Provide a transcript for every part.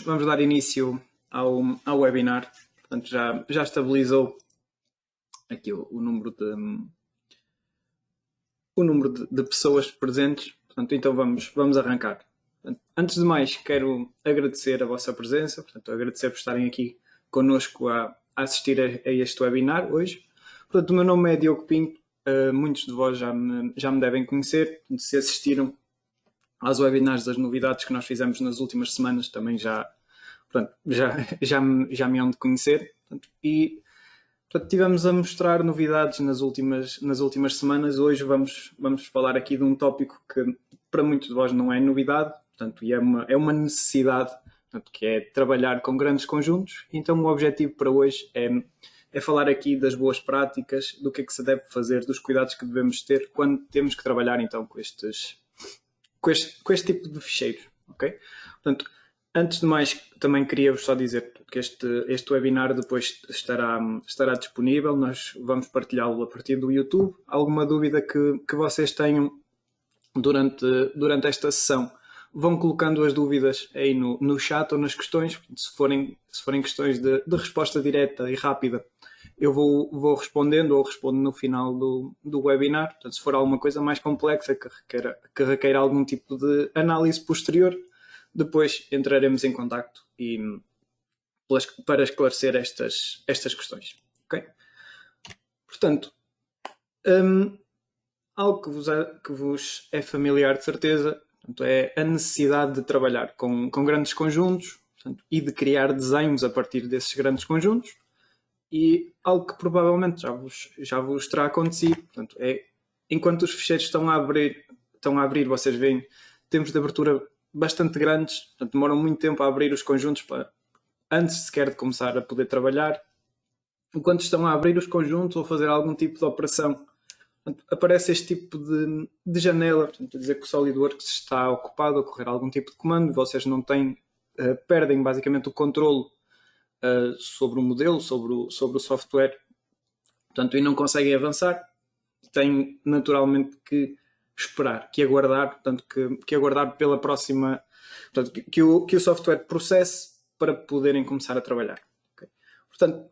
vamos dar início ao webinar. Portanto, já estabilizou aqui o número de pessoas presentes. Portanto, então vamos arrancar. Portanto, antes de mais, quero agradecer a vossa presença. Portanto, agradecer por estarem aqui connosco a assistir a este webinar hoje. Portanto, o meu nome é Diogo Pinto. Muitos de vós já me devem conhecer. Se assistiram aos webinars das novidades que nós fizemos nas últimas semanas, também já me hão de conhecer. Portanto, estivemos a mostrar novidades nas últimas semanas. Hoje vamos falar aqui de um tópico que para muitos de vós não é novidade, portanto, e é uma necessidade, portanto, que é trabalhar com grandes conjuntos. Então o objetivo para hoje é falar aqui das boas práticas, do que é que se deve fazer, dos cuidados que devemos ter quando temos que trabalhar então com este tipo de ficheiros, ok? Portanto, antes de mais, também queria-vos só dizer que este webinar depois estará disponível. Nós vamos partilhá-lo a partir do YouTube. Alguma dúvida que vocês tenham durante esta sessão, vão colocando as dúvidas aí no chat ou nas questões. Se forem questões de resposta direta e rápida, eu vou respondendo ou respondo no final do webinar. Portanto, se for alguma coisa mais complexa que requeira algum tipo de análise posterior, depois entraremos em contacto para esclarecer estas questões. Okay? Portanto, algo que vos é familiar de certeza, portanto, é a necessidade de trabalhar com grandes conjuntos, portanto, e de criar desenhos a partir desses grandes conjuntos. E algo que provavelmente já vos terá acontecido, portanto, enquanto os ficheiros estão a abrir, vocês veem tempos de abertura bastante grandes, portanto, demoram muito tempo a abrir os conjuntos antes sequer de começar a poder trabalhar. Enquanto estão a abrir os conjuntos ou fazer algum tipo de operação, portanto, aparece este tipo de janela, portanto, a dizer que o SolidWorks está ocupado a correr algum tipo de comando, vocês não têm, perdem basicamente o controle sobre o modelo, sobre o software, portanto, e não conseguem avançar. Têm naturalmente que esperar, que aguardar, portanto, que aguardar pela próxima, portanto, que o software processe para poderem começar a trabalhar. Okay? Portanto,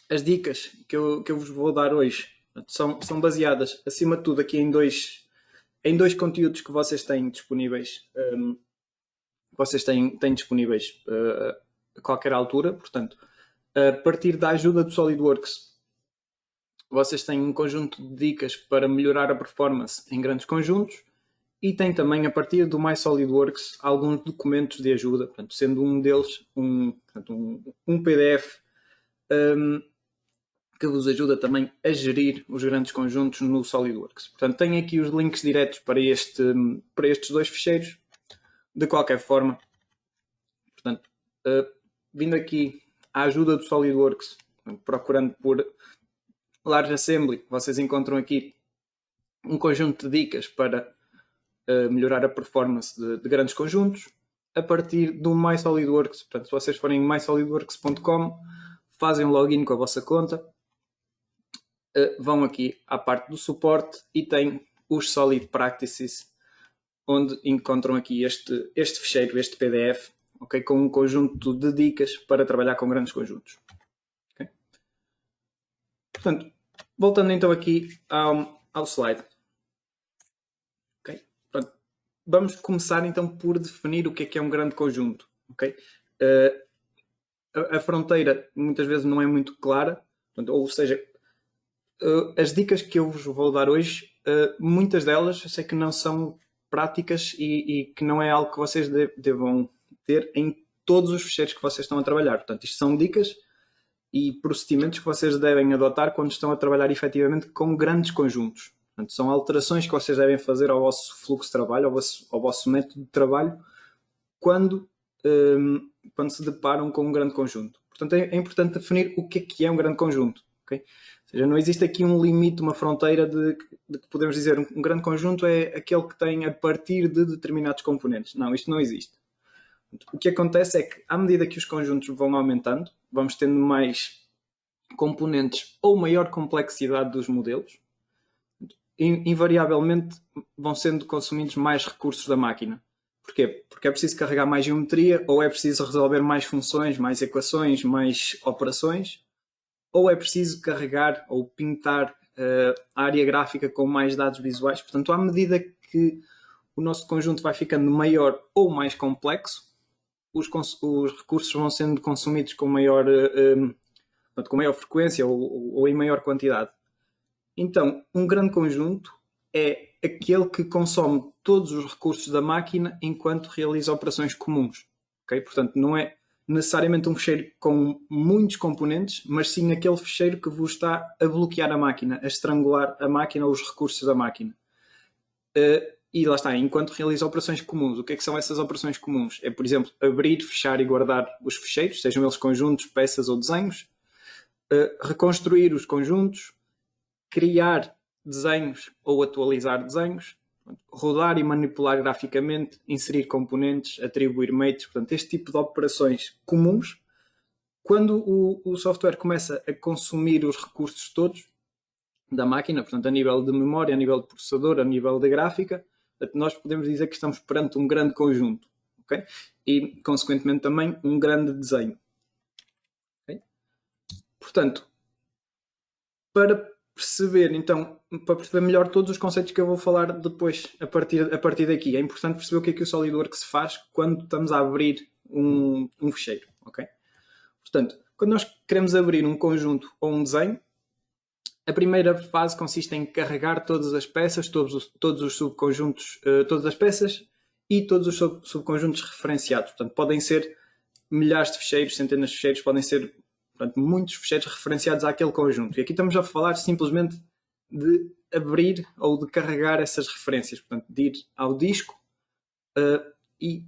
as dicas que eu vos vou dar hoje, portanto, são baseadas, acima de tudo, aqui em dois conteúdos que vocês têm disponíveis. Vocês têm disponíveis a qualquer altura. Portanto, a partir da ajuda do SolidWorks, vocês têm um conjunto de dicas para melhorar a performance em grandes conjuntos, e tem também, a partir do My SolidWorks, alguns documentos de ajuda, portanto, sendo um deles um PDF que vos ajuda também a gerir os grandes conjuntos no SolidWorks. Portanto, tem aqui os links diretos para estes dois ficheiros. De qualquer forma, portanto, vindo aqui à ajuda do SolidWorks, procurando por Large Assembly, vocês encontram aqui um conjunto de dicas para melhorar a performance de grandes conjuntos a partir do My SolidWorks. Portanto, se vocês forem em mysolidworks.com, fazem um login com a vossa conta, vão aqui à parte do suporte e têm os Solid Practices, onde encontram aqui este ficheiro, este PDF, okay, com um conjunto de dicas para trabalhar com grandes conjuntos. Okay? Portanto, voltando então aqui ao slide. Okay? Portanto, vamos começar então por definir o que é um grande conjunto. Okay? A fronteira muitas vezes não é muito clara, portanto, ou seja, as dicas que eu vos vou dar hoje, muitas delas eu sei que não são práticas e que não é algo que vocês devam ter em todos os ficheiros que vocês estão a trabalhar. Portanto, isto são dicas e procedimentos que vocês devem adotar quando estão a trabalhar efetivamente com grandes conjuntos. Portanto, são alterações que vocês devem fazer ao vosso fluxo de trabalho, ao vosso método de trabalho, quando se deparam com um grande conjunto. Portanto, é importante definir o que é um grande conjunto. Okay? Ou seja, não existe aqui um limite, uma fronteira de que podemos dizer um grande conjunto é aquele que tem a partir de determinados componentes. Não, isto não existe. O que acontece é que, à medida que os conjuntos vão aumentando, vamos tendo mais componentes ou maior complexidade dos modelos, invariavelmente vão sendo consumidos mais recursos da máquina. Porquê? Porque é preciso carregar mais geometria, ou é preciso resolver mais funções, mais equações, mais operações, ou é preciso carregar ou pintar a área gráfica com mais dados visuais. Portanto, à medida que o nosso conjunto vai ficando maior ou mais complexo, os recursos vão sendo consumidos com maior frequência ou em maior quantidade. Então, um grande conjunto é aquele que consome todos os recursos da máquina enquanto realiza operações comuns. Okay? Portanto, não é necessariamente um fecheiro com muitos componentes, mas sim aquele fecheiro que vos está a bloquear a máquina, a estrangular a máquina ou os recursos da máquina. E lá está, enquanto realiza operações comuns. O que é que são essas operações comuns? É, por exemplo, abrir, fechar e guardar os fecheiros, sejam eles conjuntos, peças ou desenhos, reconstruir os conjuntos, criar desenhos ou atualizar desenhos, rodar e manipular graficamente, inserir componentes, atribuir mates, portanto, este tipo de operações comuns. Quando o software começa a consumir os recursos todos da máquina, portanto, a nível de memória, a nível de processador, a nível de gráfica, nós podemos dizer que estamos perante um grande conjunto, okay? E, consequentemente, também um grande desenho. Okay? Portanto, para perceber melhor todos os conceitos que eu vou falar depois, a partir daqui, é importante perceber o que o SolidWorks faz quando estamos a abrir um fecheiro, ok? Portanto, quando nós queremos abrir um conjunto ou um desenho, a primeira fase consiste em carregar todas as peças, todos os subconjuntos, todas as peças e todos os subconjuntos referenciados. Portanto, podem ser milhares de fecheiros, centenas de fecheiros, podem ser, portanto, muitos fecheiros referenciados àquele conjunto. E aqui estamos a falar simplesmente de abrir ou de carregar essas referências, portanto, de ir ao disco e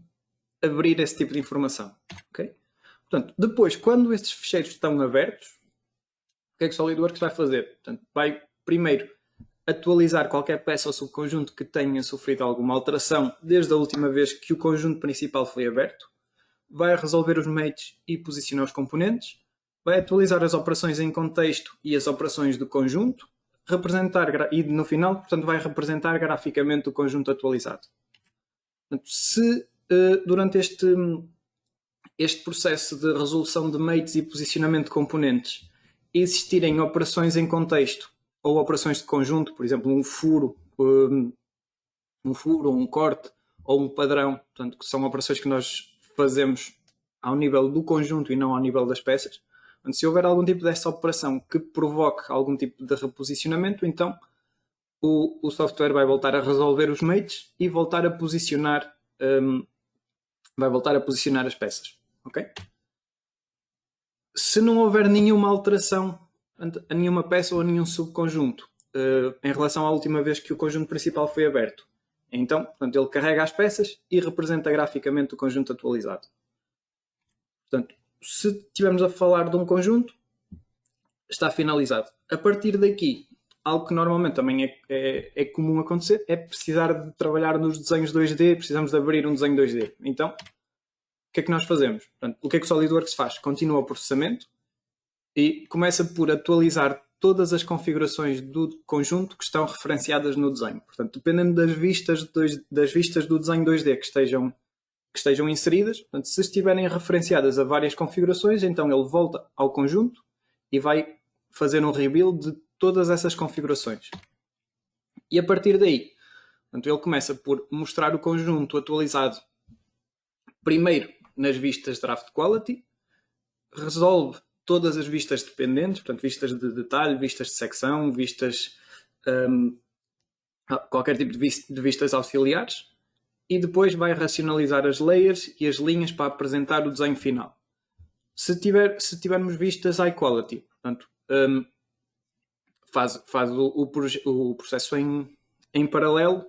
abrir esse tipo de informação. Okay? Portanto, depois, quando estes fecheiros estão abertos, o que é que o SolidWorks vai fazer? Portanto, vai primeiro atualizar qualquer peça ou subconjunto que tenha sofrido alguma alteração desde a última vez que o conjunto principal foi aberto, vai resolver os mates e posicionar os componentes, vai atualizar as operações em contexto e as operações do conjunto, e no final, portanto, vai representar graficamente o conjunto atualizado. Portanto, se durante este processo de resolução de mates e posicionamento de componentes existirem operações em contexto ou operações de conjunto, por exemplo, um furo, ou um corte ou um padrão, portanto, que são operações que nós fazemos ao nível do conjunto e não ao nível das peças. Portanto, se houver algum tipo dessa operação que provoque algum tipo de reposicionamento, então o software vai voltar a resolver os mates e voltar a posicionar as peças. Okay? Se não houver nenhuma alteração a nenhuma peça ou a nenhum subconjunto em relação à última vez que o conjunto principal foi aberto, então, portanto, ele carrega as peças e representa graficamente o conjunto atualizado. Portanto, se estivermos a falar de um conjunto, está finalizado. A partir daqui, algo que normalmente também é comum acontecer é precisar de trabalhar nos desenhos 2D, precisamos de abrir um desenho 2D. Então, o que é que nós fazemos? Portanto, o que é que o SolidWorks faz? Continua o processamento e começa por atualizar todas as configurações do conjunto que estão referenciadas no desenho. Portanto, dependendo das vistas do desenho 2D que estejam inseridas, portanto, se estiverem referenciadas a várias configurações, então ele volta ao conjunto e vai fazer um rebuild de todas essas configurações. E a partir daí, portanto, ele começa por mostrar o conjunto atualizado primeiro nas vistas Draft Quality, resolve todas as vistas dependentes, portanto, vistas de detalhe, vistas de secção, vistas qualquer tipo de vistas auxiliares, e depois vai racionalizar as layers e as linhas para apresentar o desenho final. Se tivermos vistas high quality, portanto, faz o processo em paralelo,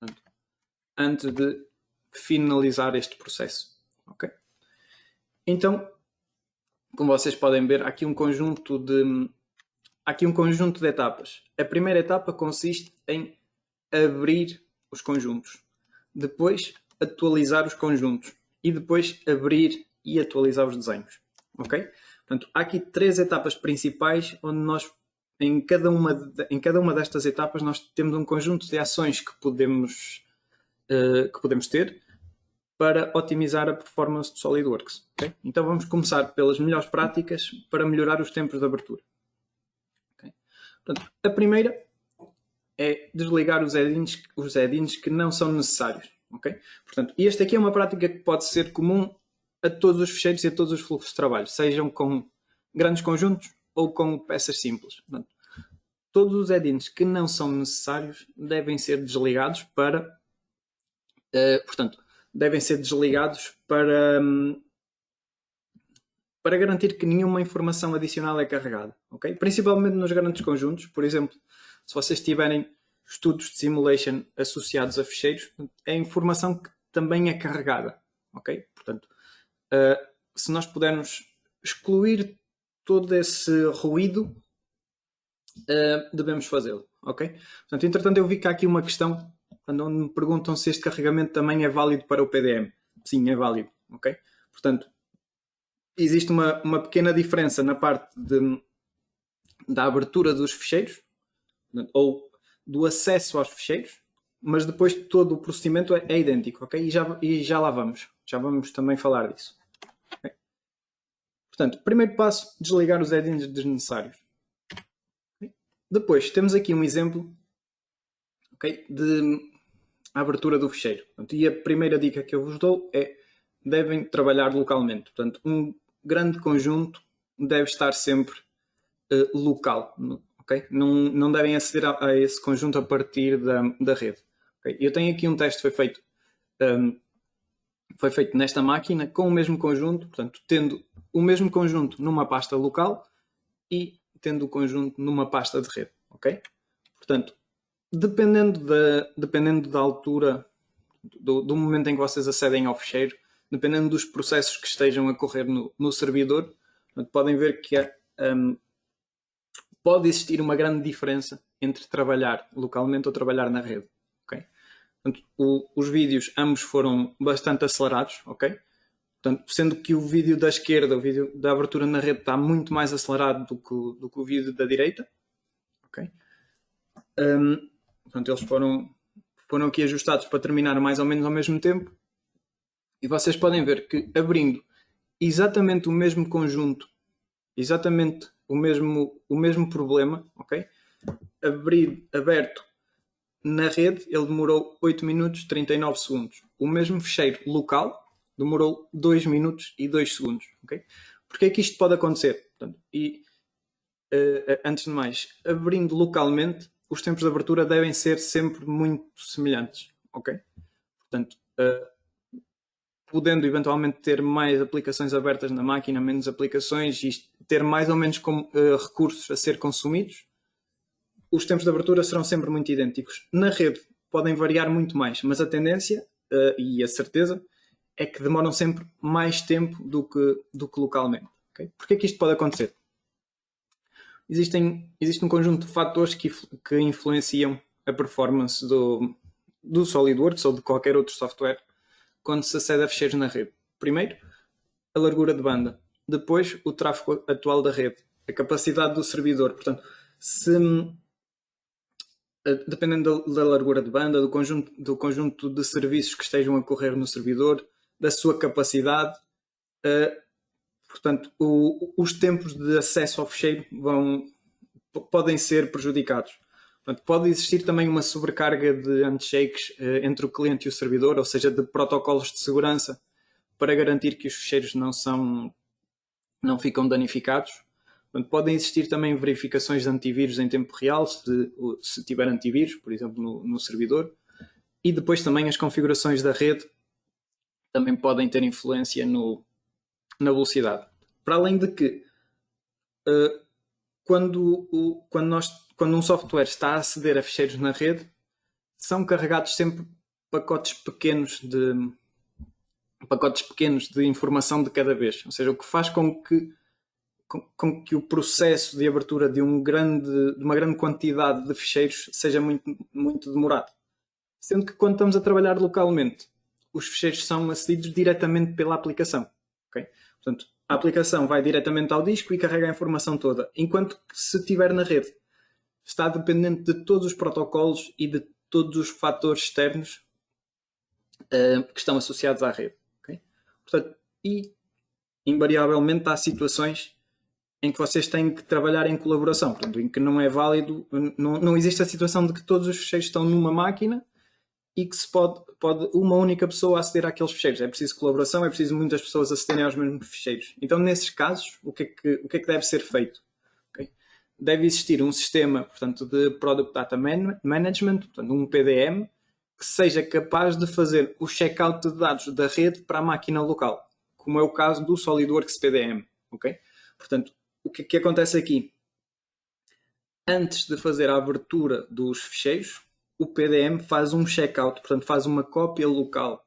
portanto, antes de finalizar este processo. Okay? Então, como vocês podem ver, há aqui um conjunto de etapas. A primeira etapa consiste em abrir os conjuntos, depois atualizar os conjuntos e depois abrir e atualizar os desenhos. Ok? Portanto, há aqui 3 etapas principais onde nós, em cada uma destas etapas, nós temos um conjunto de ações que podemos ter para otimizar a performance do SolidWorks. Okay? Então vamos começar pelas melhores práticas para melhorar os tempos de abertura. Okay? Portanto, a primeira é desligar os add-ins que não são necessários. Okay? Portanto, este aqui é uma prática que pode ser comum a todos os ficheiros e a todos os fluxos de trabalho, sejam com grandes conjuntos ou com peças simples. Portanto, todos os add-ins que não são necessários devem ser desligados para para garantir que nenhuma informação adicional é carregada. Okay? Principalmente nos grandes conjuntos, por exemplo, se vocês tiverem estudos de simulation associados a ficheiros, é informação que também é carregada. Okay? Portanto, se nós pudermos excluir todo esse ruído, devemos fazê-lo. Okay? Portanto, entretanto, eu vi que há aqui uma questão onde me perguntam se este carregamento também é válido para o PDM. Sim, é válido. Okay? Portanto, existe uma pequena diferença na parte da abertura dos ficheiros ou do acesso aos ficheiros, mas depois todo o procedimento é idêntico. Okay? E já lá vamos. Já vamos também falar disso. Okay? Portanto, primeiro passo, desligar os add-ins desnecessários. Okay? Depois, temos aqui um exemplo, okay, de abertura do ficheiro. Portanto, e a primeira dica que eu vos dou é: devem trabalhar localmente. Portanto, um grande conjunto deve estar sempre local. Okay? Não devem aceder a esse conjunto a partir da rede. Okay? Eu tenho aqui um teste que foi feito nesta máquina com o mesmo conjunto, portanto, tendo o mesmo conjunto numa pasta local e tendo o conjunto numa pasta de rede. Okay? Portanto, dependendo da altura, do momento em que vocês acedem ao ficheiro, dependendo dos processos que estejam a correr no servidor, podem ver que pode existir uma grande diferença entre trabalhar localmente ou trabalhar na rede. Okay? Portanto, os vídeos ambos foram bastante acelerados, okay? Portanto, sendo que o vídeo da esquerda, o vídeo da abertura na rede, está muito mais acelerado do que o vídeo da direita. Okay? Portanto, eles foram aqui ajustados para terminar mais ou menos ao mesmo tempo. E vocês podem ver que abrindo exatamente o mesmo conjunto, exatamente o mesmo problema, ok? Aberto na rede, ele demorou 8 minutos e 39 segundos. O mesmo ficheiro local demorou 2 minutos e 2 segundos, ok? Porque é que isto pode acontecer? Portanto, antes de mais, abrindo localmente, os tempos de abertura devem ser sempre muito semelhantes, ok? Portanto, podendo eventualmente ter mais aplicações abertas na máquina, menos aplicações e ter mais ou menos recursos a ser consumidos, os tempos de abertura serão sempre muito idênticos. Na rede podem variar muito mais, mas a tendência e a certeza é que demoram sempre mais tempo do que localmente. Okay? Porquê que isto pode acontecer? Existe um conjunto de fatores que influenciam a performance do SolidWorks ou de qualquer outro software quando se acede a ficheiros na rede. Primeiro, a largura de banda. Depois, o tráfego atual da rede. A capacidade do servidor. Portanto, dependendo da largura de banda, do conjunto de serviços que estejam a correr no servidor, da sua capacidade, portanto, os tempos de acesso ao ficheiro podem ser prejudicados. Portanto, pode existir também uma sobrecarga de handshakes entre o cliente e o servidor, ou seja, de protocolos de segurança para garantir que os ficheiros não ficam danificados. Portanto, podem existir também verificações de antivírus em tempo real, se tiver antivírus, por exemplo, no servidor. E depois também as configurações da rede também podem ter influência na velocidade. Para além de que, quando um software está a aceder a ficheiros na rede, são carregados sempre pacotes pequenos de informação de cada vez. Ou seja, o que faz com que o processo de abertura de uma grande quantidade de ficheiros seja muito, muito demorado. Sendo que quando estamos a trabalhar localmente, os ficheiros são acedidos diretamente pela aplicação. Okay? Portanto, a aplicação vai diretamente ao disco e carrega a informação toda. Enquanto que se estiver na rede, está dependente de todos os protocolos e de todos os fatores externos que estão associados à rede. Okay? Portanto, e invariavelmente há situações em que vocês têm que trabalhar em colaboração, portanto, em que não é válido, não existe a situação de que todos os fecheiros estão numa máquina e que se pode uma única pessoa aceder àqueles fecheiros. É preciso colaboração, é preciso muitas pessoas acederem aos mesmos fecheiros. Então, nesses casos, o que é que deve ser feito? Okay? Deve existir um sistema, portanto, de Product Data Management, portanto, um PDM, que seja capaz de fazer o checkout de dados da rede para a máquina local, como é o caso do SolidWorks PDM. Okay? Portanto, o que acontece aqui? Antes de fazer a abertura dos fecheiros, o PDM faz um checkout, portanto faz uma cópia local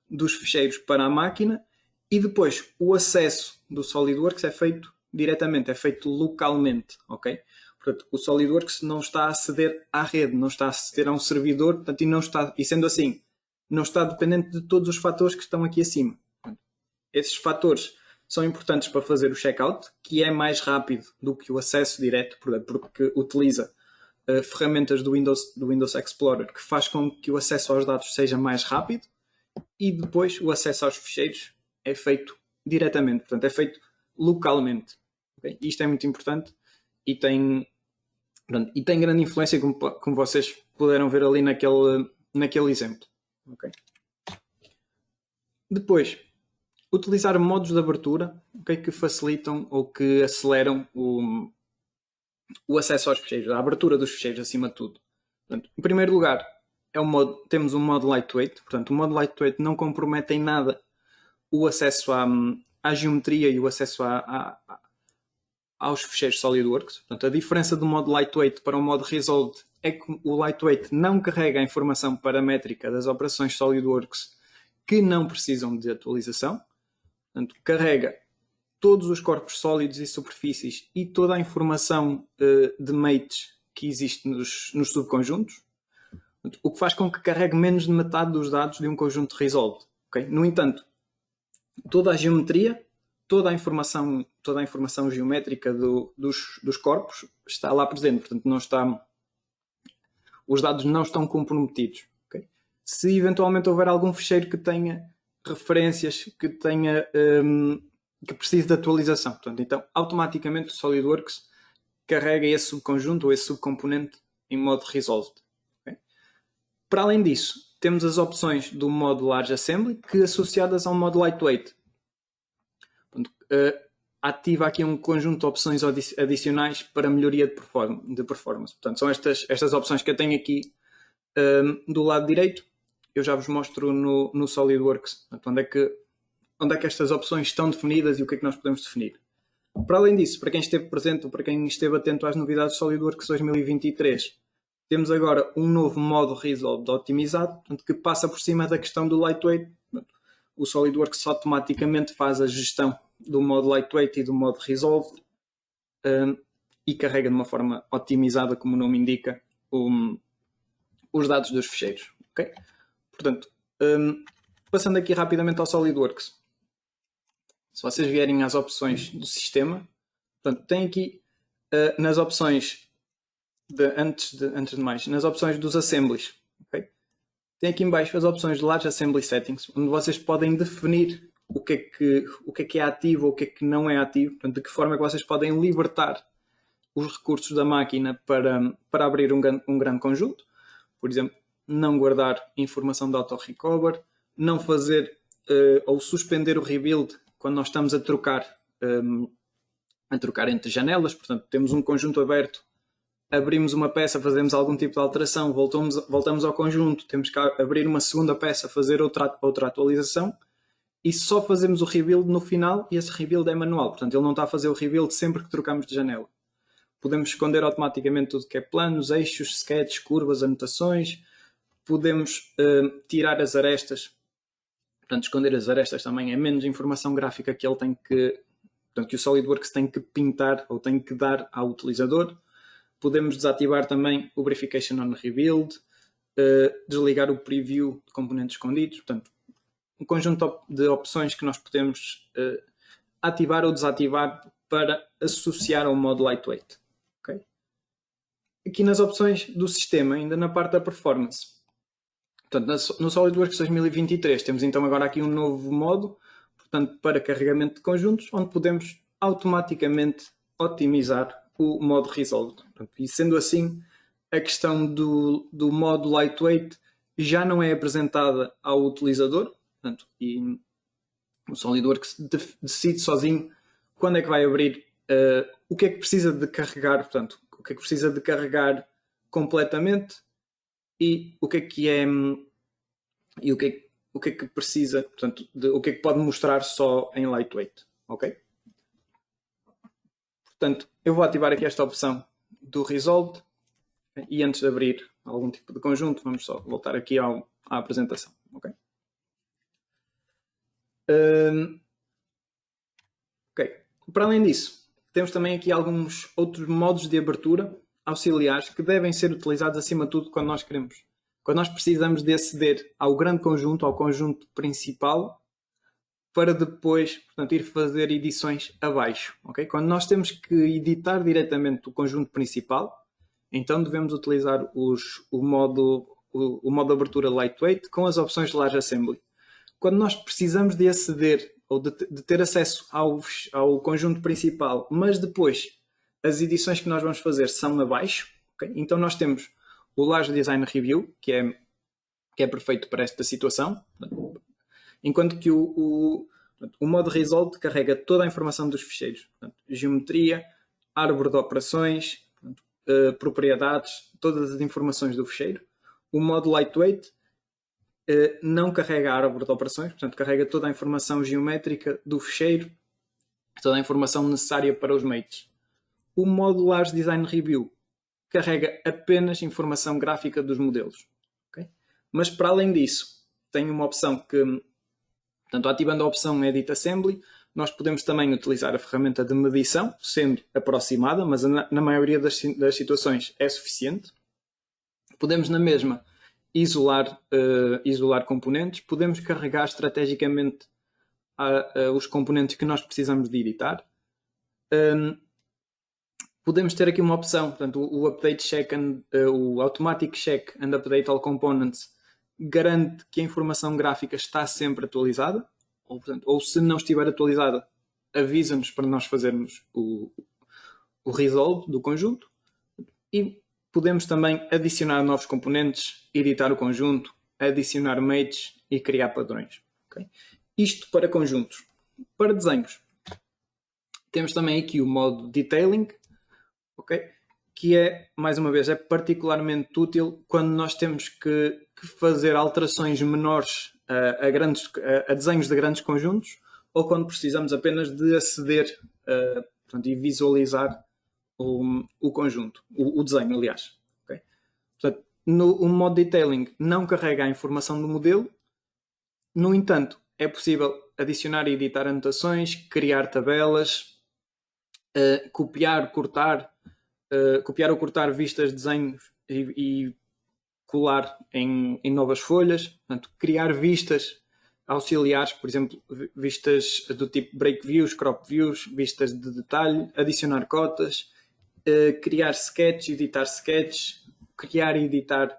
dos fecheiros para a máquina e depois o acesso do SolidWorks é feito diretamente, é feito localmente, ok? Portanto, o SolidWorks não está a aceder à rede, não está a aceder a um servidor, portanto, e sendo assim, não está dependente de todos os fatores que estão aqui acima. Esses fatores são importantes para fazer o checkout, que é mais rápido do que o acesso direto, porque utiliza ferramentas do Windows Explorer, que faz com que o acesso aos dados seja mais rápido, e depois o acesso aos ficheiros é feito diretamente, portanto é feito localmente. Okay? Isto é muito importante e tem grande influência, como vocês puderam ver ali naquele exemplo. Okay? Depois, utilizar modos de abertura que facilitam ou que aceleram o acesso aos ficheiros, a abertura dos ficheiros acima de tudo. Portanto, em primeiro lugar, temos um modo lightweight. Portanto, o modo lightweight não compromete em nada o acesso à geometria e o acesso aos ficheiros SolidWorks. Portanto, a diferença do modo lightweight para o modo resolved é que o lightweight não carrega a informação paramétrica das operações SolidWorks que não precisam de atualização. Portanto, carrega todos os corpos sólidos e superfícies e toda a informação de mates que existe nos subconjuntos, o que faz com que carregue menos de metade dos dados de um conjunto resolved. Okay? No entanto, toda a geometria, toda a informação geométrica dos corpos está lá presente, portanto os dados não estão comprometidos. Okay? Se eventualmente houver algum ficheiro que tenha referências, que precise de atualização, portanto, então automaticamente o SolidWorks carrega esse subconjunto ou esse subcomponente em modo resolved. Okay? Para além disso, temos as opções do modo Large Assembly, que associadas ao modo Lightweight, ativa aqui um conjunto de opções adicionais para melhoria de performance. Portanto, são estas opções que eu tenho aqui do lado direito. Eu já vos mostro no SolidWorks. Portanto, onde é que estas opções estão definidas e o que é que nós podemos definir. Para além disso, para quem esteve presente ou para quem esteve atento às novidades do SolidWorks 2023, temos agora um novo modo Resolved otimizado, portanto, que passa por cima da questão do Lightweight. O SolidWorks automaticamente faz a gestão do modo Lightweight e do modo Resolved e carrega de uma forma otimizada, como o nome indica, os dados dos ficheiros. Okay? Portanto, passando aqui rapidamente ao SolidWorks. Se vocês vierem às opções do sistema, portanto, tem aqui nas opções antes de mais, nas opções dos assemblies, okay? Tem aqui em baixo as opções de Large Assembly Settings, onde vocês podem definir o que é ativo ou o que é que não é ativo, portanto, de que forma é que vocês podem libertar os recursos da máquina para abrir um grande conjunto. Por exemplo, não guardar informação de auto-recover, não fazer ou suspender o rebuild quando nós estamos a trocar entre janelas. Portanto, temos um conjunto aberto, abrimos uma peça, fazemos algum tipo de alteração, voltamos ao conjunto, temos que abrir uma segunda peça, fazer outra atualização e só fazemos o rebuild no final, e esse rebuild é manual. Portanto, ele não está a fazer o rebuild sempre que trocamos de janela. Podemos esconder automaticamente tudo que é planos, eixos, sketches, curvas, anotações. Podemos tirar as arestas. Portanto, esconder as arestas também é menos informação gráfica que que o SolidWorks tem que pintar ou tem que dar ao utilizador. Podemos desativar também o Verification on Rebuild, desligar o Preview de componentes escondidos. Portanto, um conjunto de opções que nós podemos ativar ou desativar para associar ao modo Lightweight. Okay? Aqui nas opções do sistema, ainda na parte da performance, Portanto, no SolidWorks 2023 temos então agora aqui um novo modo, portanto, para carregamento de conjuntos, onde podemos automaticamente otimizar o modo Resolve. Portanto, e sendo assim, a questão do modo Lightweight já não é apresentada ao utilizador, portanto, e o SolidWorks decide sozinho quando é que vai abrir, o que é que precisa de carregar, portanto, o que é que precisa de carregar completamente e o que é e o que é que precisa, portanto, o que é que pode mostrar só em lightweight, ok? Portanto, eu vou ativar aqui esta opção do Resolved e antes de abrir algum tipo de conjunto, vamos só voltar aqui à apresentação, ok? Ok. Para além disso, temos também aqui alguns outros modos de abertura auxiliares que devem ser utilizados acima de tudo quando nós precisamos de aceder ao grande conjunto, ao conjunto principal, para depois, portanto, ir fazer edições abaixo, ok? Quando nós temos que editar diretamente o conjunto principal, então devemos utilizar o modo de abertura lightweight com as opções de large assembly. Quando nós precisamos de aceder ou de ter acesso ao conjunto principal, mas depois as edições que nós vamos fazer são abaixo, okay? Então nós temos o Large Design Review, que é perfeito para esta situação, enquanto que o modo Resolve carrega toda a informação dos ficheiros, portanto, geometria, árvore de operações, portanto, propriedades, todas as informações do ficheiro. O modo Lightweight não carrega a árvore de operações, portanto, carrega toda a informação geométrica do ficheiro, toda a informação necessária para os mates. O modo Large Design Review carrega apenas informação gráfica dos modelos. Okay? Mas, para além disso, tem uma opção que, portanto, ativando a opção Edit Assembly, nós podemos também utilizar a ferramenta de medição, sendo aproximada, mas na maioria das situações é suficiente. Podemos, na mesma, isolar componentes, podemos carregar estrategicamente os componentes que nós precisamos de editar. Podemos ter aqui uma opção, portanto, o Update Check o Automatic Check and Update All Components garante que a informação gráfica está sempre atualizada, ou se não estiver atualizada, avisa-nos para nós fazermos o resolve do conjunto. E podemos também adicionar novos componentes, editar o conjunto, adicionar mates e criar padrões. Okay? Isto para conjuntos. Para desenhos, temos também aqui o modo Detailing, okay? Que é, mais uma vez, é particularmente útil quando nós temos que fazer alterações menores a desenhos de grandes conjuntos ou quando precisamos apenas de aceder portanto, e visualizar o conjunto, o desenho, aliás. Okay? Portanto, o modo Detailing não carrega a informação do modelo, no entanto, é possível adicionar e editar anotações, criar tabelas, copiar, cortar ou cortar vistas, desenhos e colar em novas folhas, portanto, criar vistas auxiliares, por exemplo, vistas do tipo break views, crop views, vistas de detalhe, adicionar cotas, criar sketches, editar sketches, criar e editar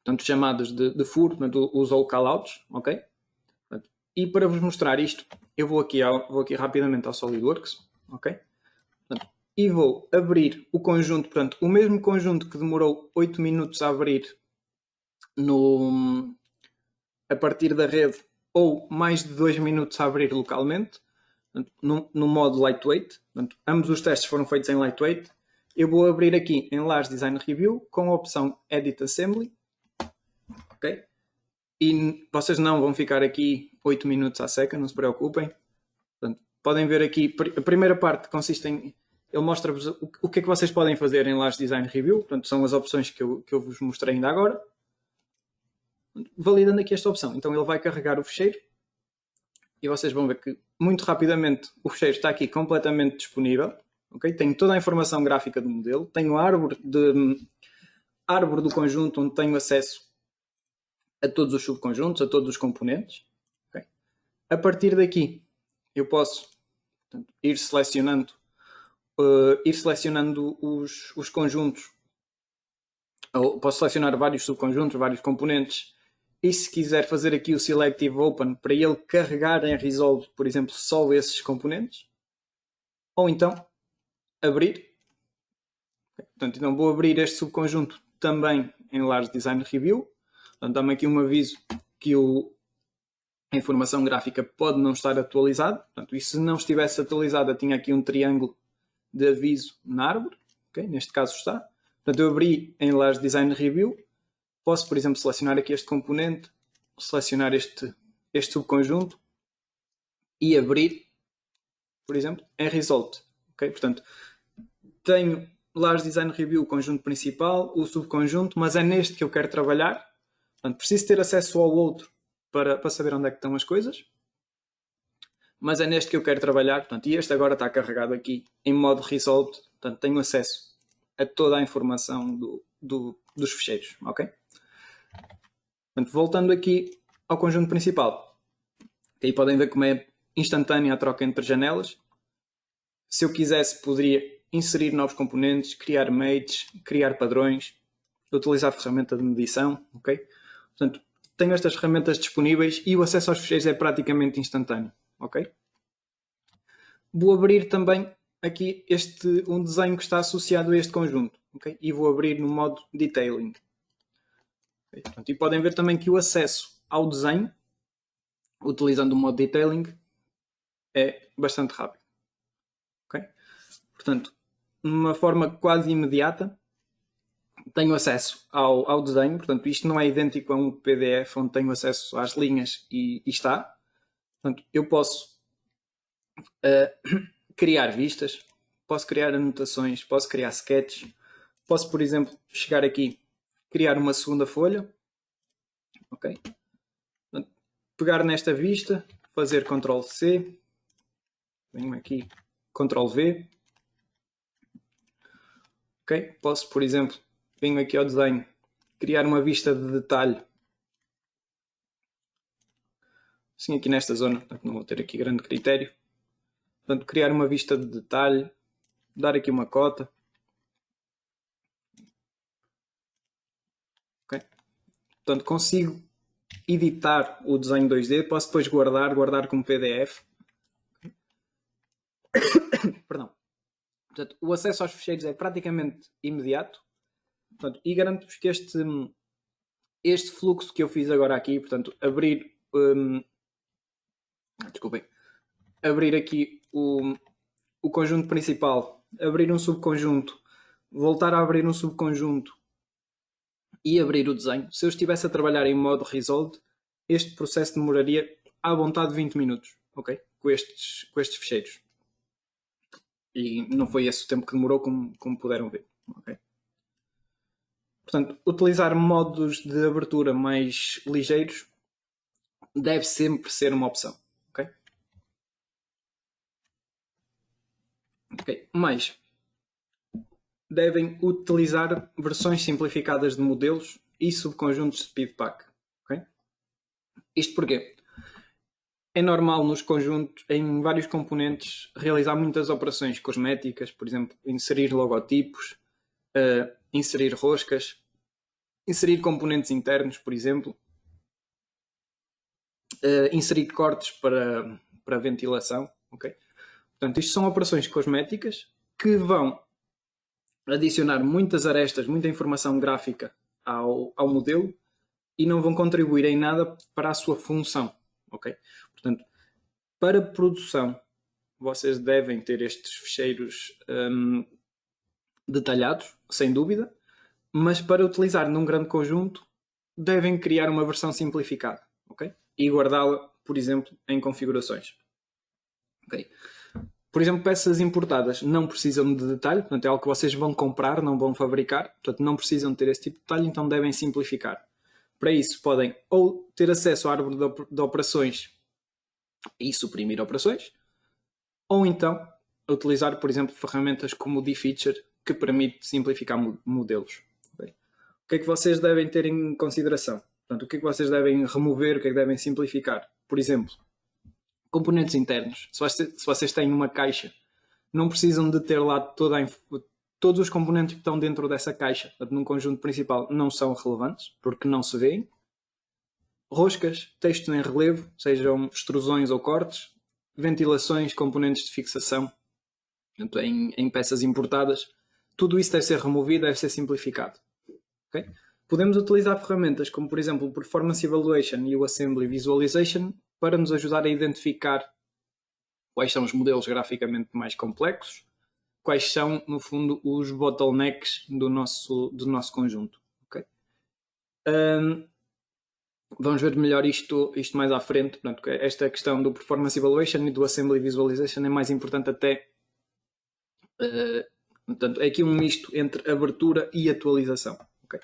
portanto, chamadas de furo, portanto, os all callouts, ok? Portanto, e para vos mostrar isto, eu vou aqui rapidamente ao SolidWorks, ok? Portanto, e vou abrir o conjunto, portanto, o mesmo conjunto que demorou 8 minutos a abrir a partir da rede ou mais de 2 minutos a abrir localmente, portanto, no modo Lightweight. Portanto, ambos os testes foram feitos em Lightweight. Eu vou abrir aqui em Large Design Review com a opção Edit Assembly. Ok? E vocês não vão ficar aqui 8 minutos à seca, não se preocupem. Portanto, podem ver aqui, a primeira parte consiste em... Ele mostra-vos o que é que vocês podem fazer em Large Design Review. Portanto, são as opções que eu vos mostrei ainda agora. Validando aqui esta opção. Então ele vai carregar o ficheiro e vocês vão ver que muito rapidamente o ficheiro está aqui completamente disponível. Okay? Tenho toda a informação gráfica do modelo. Tenho a árvore do conjunto onde tenho acesso a todos os subconjuntos, a todos os componentes. Okay? A partir daqui eu posso, portanto, ir selecionando os conjuntos ou posso selecionar vários subconjuntos, vários componentes, e se quiser fazer aqui o Selective Open para ele carregar em Resolve, por exemplo, só esses componentes, ou então abrir. Portanto, então vou abrir este subconjunto também em Large Design Review. Portanto, dá-me aqui um aviso que a informação gráfica pode não estar atualizada. Portanto, e se não estivesse atualizada, tinha aqui um triângulo de aviso na árvore. Okay? Neste caso está. Portanto, eu abri em Large Design Review. Posso, por exemplo, selecionar aqui este componente, selecionar este subconjunto e abrir, por exemplo, em Result. Okay? Portanto, tenho Large Design Review, o conjunto principal, o subconjunto, mas é neste que eu quero trabalhar. Portanto, preciso ter acesso ao outro para saber onde é que estão as coisas. Mas é neste que eu quero trabalhar. Portanto, e este agora está carregado aqui em modo Resolve. Portanto, tenho acesso a toda a informação dos ficheiros. Ok? Portanto, voltando aqui ao conjunto principal. Aí podem ver como é instantânea a troca entre janelas. Se eu quisesse, poderia inserir novos componentes, criar mates, criar padrões, utilizar a ferramenta de medição. Ok? Portanto, tenho estas ferramentas disponíveis e o acesso aos ficheiros é praticamente instantâneo. Ok? Vou abrir também aqui um desenho que está associado a este conjunto. Okay? E vou abrir no modo Detailing. Okay? Portanto, e podem ver também que o acesso ao desenho, utilizando o modo Detailing, é bastante rápido. Okay? Portanto, de uma forma quase imediata, tenho acesso ao desenho. Portanto, isto não é idêntico a um PDF onde tenho acesso às linhas e está. Portanto, eu posso criar vistas, posso criar anotações, posso criar sketches, posso, por exemplo, chegar aqui, criar uma segunda folha, ok? Portanto, pegar nesta vista, fazer Ctrl+C, venho aqui, Ctrl+V, ok? Posso, por exemplo, venho aqui ao desenho, criar uma vista de detalhe, assim aqui nesta zona, portanto não vou ter aqui grande critério. Portanto, criar uma vista de detalhe, dar aqui uma cota. Okay? Portanto, consigo editar o desenho 2D, posso depois guardar como PDF. Perdão. Portanto, o acesso aos ficheiros é praticamente imediato. Portanto, e garanto-vos que este fluxo que eu fiz agora aqui, portanto, abrir aqui o conjunto principal, abrir um subconjunto, voltar a abrir um subconjunto e abrir o desenho. Se eu estivesse a trabalhar em modo Resolve, este processo demoraria à vontade 20 minutos, ok? Com estes ficheiros. E não foi esse o tempo que demorou, como puderam ver, ok? Portanto, utilizar modos de abertura mais ligeiros deve sempre ser uma opção, ok? Ok, mas devem utilizar versões simplificadas de modelos e subconjuntos de SpeedPack, ok? Isto porquê? É normal nos conjuntos, em vários componentes, realizar muitas operações cosméticas, por exemplo, inserir logotipos, inserir roscas, inserir componentes internos, por exemplo, inserir cortes para ventilação, ok? Portanto, isto são operações cosméticas que vão adicionar muitas arestas, muita informação gráfica ao modelo e não vão contribuir em nada para a sua função, ok? Portanto, para produção, vocês devem ter estes ficheiros detalhados, sem dúvida, mas para utilizar num grande conjunto, devem criar uma versão simplificada, ok? E guardá-la, por exemplo, em configurações. Ok? Por exemplo, peças importadas não precisam de detalhe, portanto é algo que vocês vão comprar, não vão fabricar, portanto não precisam ter esse tipo de detalhe, então devem simplificar. Para isso podem ou ter acesso à árvore de operações e suprimir operações, ou então utilizar, por exemplo, ferramentas como o dfeature, que permite simplificar modelos. Okay? O que é que vocês devem ter em consideração? Portanto, o que é que vocês devem remover, o que é que devem simplificar? Por exemplo, componentes internos. Se vocês têm uma caixa, não precisam de ter lá todo todos os componentes que estão dentro dessa caixa, portanto, num conjunto principal, não são relevantes, porque não se veem. Roscas, textos em relevo, sejam extrusões ou cortes, ventilações, componentes de fixação, portanto, em peças importadas, tudo isso deve ser removido, deve ser simplificado. Okay? Podemos utilizar ferramentas como, por exemplo, o Performance Evaluation e o Assembly Visualization para nos ajudar a identificar quais são os modelos graficamente mais complexos, quais são, no fundo, os bottlenecks do nosso conjunto. Okay? Vamos ver melhor isto mais à frente. Portanto, esta questão do Performance Evaluation e do Assembly Visualization é mais importante até. Portanto, é aqui um misto entre abertura e atualização. Okay?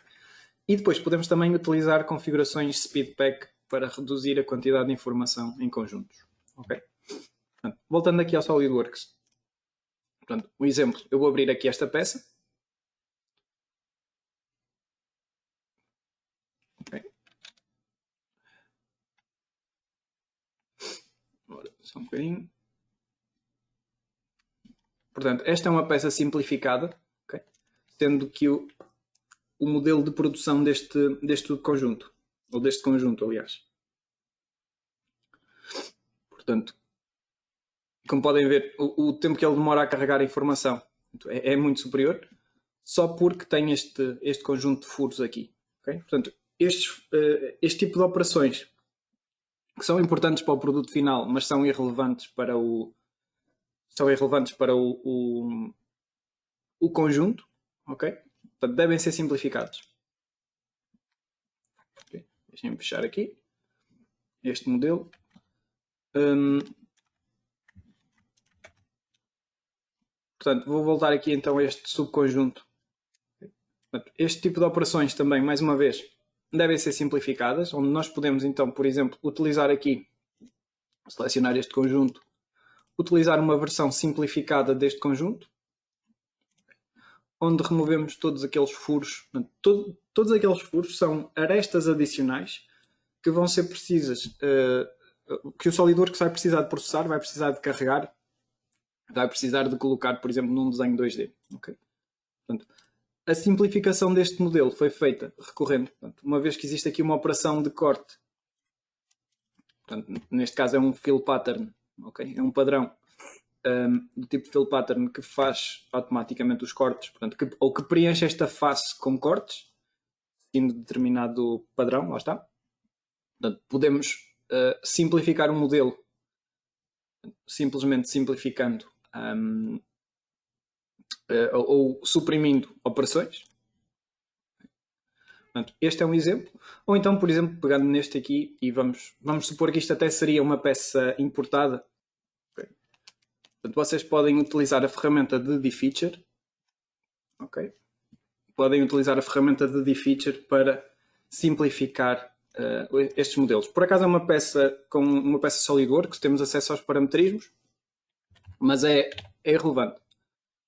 E depois podemos também utilizar configurações SpeedPack para reduzir a quantidade de informação em conjuntos. Okay? Portanto, voltando aqui ao SolidWorks. Portanto, um exemplo, eu vou abrir aqui esta peça. Okay. Agora, só um bocadinho. Portanto, esta é uma peça simplificada, okay? Sendo que o modelo de produção deste conjunto, ou deste conjunto, aliás. Portanto, como podem ver, o tempo que ele demora a carregar a informação é muito superior, só porque tem este conjunto de furos aqui. Okay? Portanto, este tipo de operações que são importantes para o produto final, mas são irrelevantes para o conjunto, ok? Portanto, devem ser simplificados. Okay. Deixem-me fechar aqui este modelo. Portanto, vou voltar aqui então a este subconjunto. Portanto, este tipo de operações também, mais uma vez, devem ser simplificadas, onde nós podemos então, por exemplo, utilizar aqui, selecionar este conjunto, utilizar uma versão simplificada deste conjunto, onde removemos todos aqueles furos. Todos aqueles furos são arestas adicionais que vão ser precisas, que o SolidWorks vai precisar de processar, vai precisar de carregar, vai precisar de colocar, por exemplo, num desenho 2D. Okay? Portanto, a simplificação deste modelo foi feita recorrendo, portanto, uma vez que existe aqui uma operação de corte, portanto, neste caso é um fill pattern, okay? É um padrão do tipo fill pattern que faz automaticamente os cortes, portanto, ou que preenche esta face com cortes, seguindo determinado padrão, lá está. Portanto, podemos simplificar o modelo, simplesmente simplificando ou suprimindo operações. Portanto, este é um exemplo. Ou então, por exemplo, pegando neste aqui e vamos supor que isto até seria uma peça importada. Okay. Portanto, vocês podem utilizar a ferramenta de Defeature. Okay. Podem utilizar a ferramenta de Defeature para simplificar estes modelos. Por acaso é uma peça com uma peça SolidWorks, temos acesso aos parametrismos, mas é irrelevante.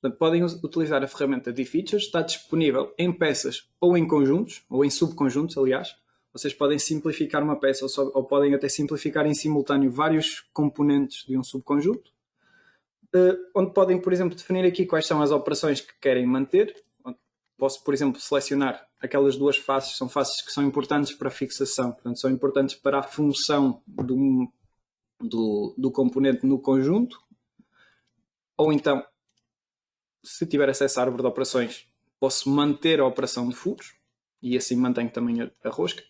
Portanto, podem utilizar a ferramenta Defeatures, está disponível em peças ou em conjuntos, ou em subconjuntos, aliás. Vocês podem simplificar uma peça ou podem até simplificar em simultâneo vários componentes de um subconjunto, onde podem, por exemplo, definir aqui quais são as operações que querem manter. Posso, por exemplo, selecionar aquelas duas faces, são faces que são importantes para a fixação, portanto, são importantes para a função do componente no conjunto, ou então, se tiver acesso à árvore de operações, posso manter a operação de furos e assim mantenho também a rosca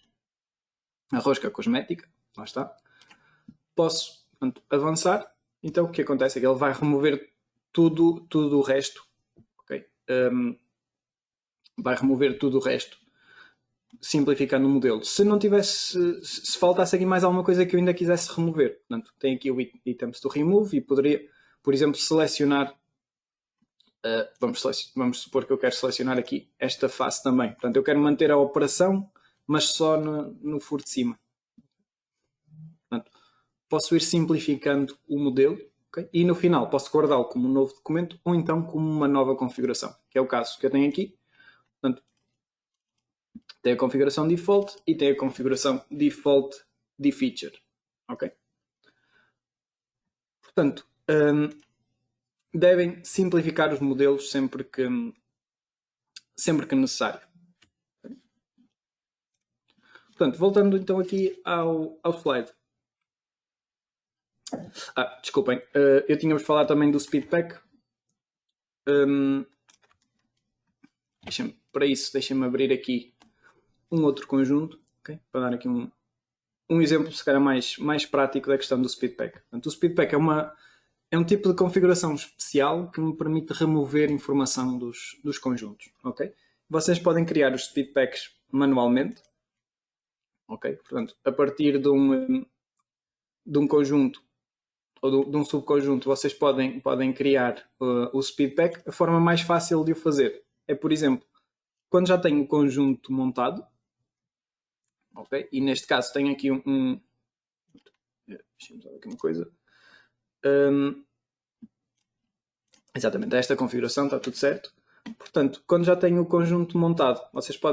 cosmética, lá está. Posso, portanto, avançar, então o que acontece é que ele vai remover tudo o resto, okay? Vai remover tudo o resto, simplificando o modelo. Se não tivesse, se faltasse aqui mais alguma coisa que eu ainda quisesse remover, portanto, tem aqui o Items to Remove e poderia, por exemplo, selecionar. Vamos supor que eu quero selecionar aqui esta face também. Portanto, eu quero manter a operação, mas só no furo de cima. Portanto, posso ir simplificando o modelo, okay? E no final posso guardá-lo como um novo documento ou então como uma nova configuração, que é o caso que eu tenho aqui. Portanto, tem a configuração default e tem a configuração default defeature. Ok? Portanto, devem simplificar os modelos sempre que sempre que necessário. Portanto, voltando então aqui ao slide. Desculpem, eu tínhamos falado também do SpeedPack. Para isso, deixem-me abrir aqui um outro conjunto, okay? Para dar aqui um exemplo, se calhar mais prático da questão do SpeedPack. Portanto, o SpeedPack é um tipo de configuração especial que me permite remover informação dos conjuntos. Okay? Vocês podem criar os SpeedPacks manualmente. Okay? Portanto, a partir de um conjunto ou de um subconjunto, vocês podem criar o SpeedPack. A forma mais fácil de o fazer é, por exemplo, quando já tenho o conjunto montado, ok? E neste caso tenho aqui deixa-me ver aqui uma coisa. Exatamente, esta configuração está tudo certo. Portanto, quando já tenho o conjunto montado,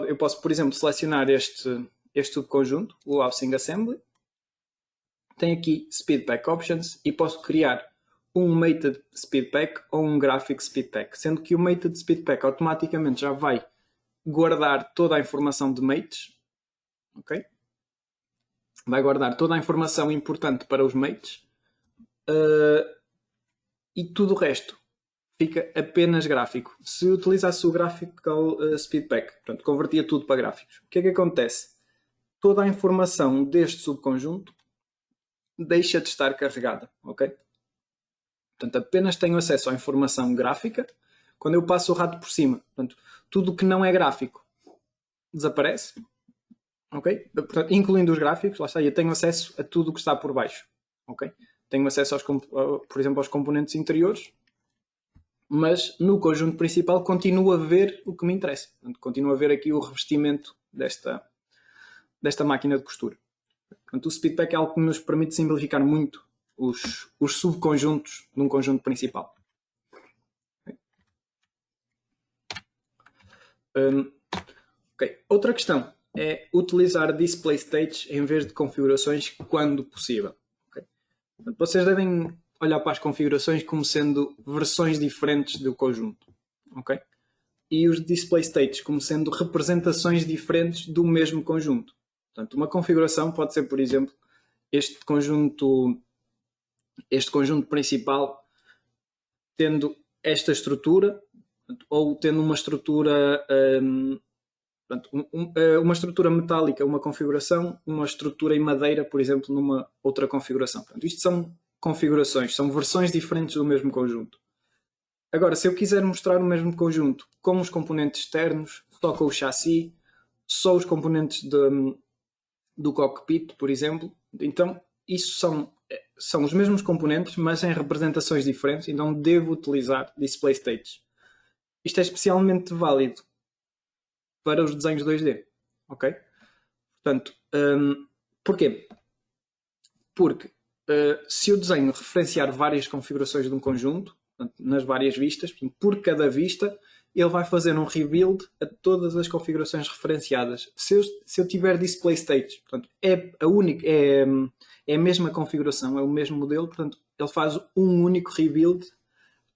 eu posso, por exemplo, selecionar este subconjunto, o Housing Assembly. Tenho aqui SpeedPack Options e posso criar um Mated SpeedPack ou um Graphic SpeedPack, sendo que o Mated SpeedPack automaticamente já vai guardar toda a informação de mates, ok? Vai guardar toda a informação importante para os mates e tudo o resto fica apenas gráfico. Se utilizasse o Graphical SpeedPack, portanto, convertia tudo para gráficos. O que é que acontece? Toda a informação deste subconjunto deixa de estar carregada, ok? Portanto, apenas tenho acesso à informação gráfica quando eu passo o rato por cima. Portanto, tudo que não é gráfico desaparece, ok? Portanto, incluindo os gráficos, lá está, eu tenho acesso a tudo o que está por baixo, ok? Tenho acesso, por exemplo, aos componentes interiores, mas no conjunto principal continuo a ver o que me interessa. Portanto, continuo a ver aqui o revestimento desta máquina de costura. Portanto, o SpeedPack é algo que nos permite simplificar muito os subconjuntos de um conjunto principal. Okay. Outra questão é utilizar display states em vez de configurações quando possível. Okay. Portanto, vocês devem olhar para as configurações como sendo versões diferentes do conjunto. Okay? E os display states como sendo representações diferentes do mesmo conjunto. Portanto, uma configuração pode ser, por exemplo, este conjunto principal tendo esta estrutura, ou tendo uma estrutura, uma estrutura metálica, uma configuração, uma estrutura em madeira, por exemplo, numa outra configuração. Portanto, isto são configurações, são versões diferentes do mesmo conjunto. Agora, se eu quiser mostrar o mesmo conjunto com os componentes externos, só com o chassi, só os componentes do cockpit, por exemplo, então isso são os mesmos componentes, mas em representações diferentes, então devo utilizar display states. Isto é especialmente válido para os desenhos 2D, ok? Portanto, porquê? Porque se o desenho referenciar várias configurações de um conjunto, portanto, nas várias vistas, por cada vista, ele vai fazer um rebuild a todas as configurações referenciadas. Se eu tiver display states, portanto, é a mesma configuração, é o mesmo modelo, portanto, ele faz um único rebuild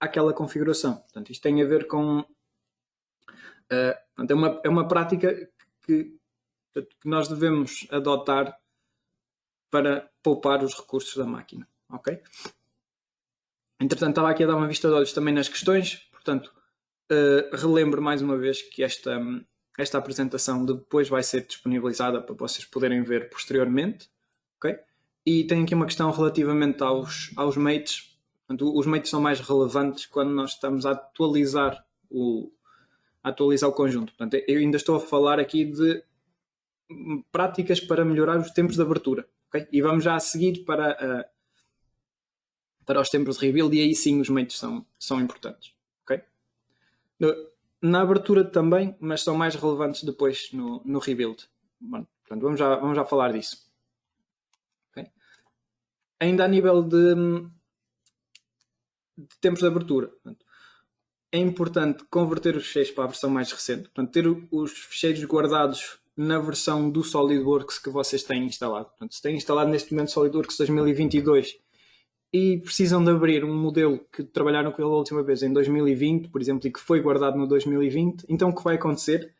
àquela configuração. Portanto, isto tem a ver com... é uma prática que nós devemos adotar para poupar os recursos da máquina. Ok? Entretanto, estava aqui a dar uma vista de olhos também nas questões, portanto, relembro mais uma vez que esta apresentação depois vai ser disponibilizada para vocês poderem ver posteriormente. Ok? E tenho aqui uma questão relativamente aos mates. Portanto, os mates são mais relevantes quando nós estamos a atualizar o conjunto. Portanto, eu ainda estou a falar aqui de práticas para melhorar os tempos de abertura. Okay? E vamos já a seguir para os tempos de rebuild, e aí sim os mates são importantes. Okay? Na abertura também, mas são mais relevantes depois no rebuild. Bom, portanto, vamos já falar disso. Okay? Ainda a nível de tempos de abertura, portanto, é importante converter os ficheiros para a versão mais recente, portanto, ter os ficheiros guardados na versão do SolidWorks que vocês têm instalado. Portanto, se têm instalado neste momento SolidWorks 2022 e precisam de abrir um modelo que trabalharam com ele a última vez em 2020, por exemplo, e que foi guardado no 2020, então o que vai acontecer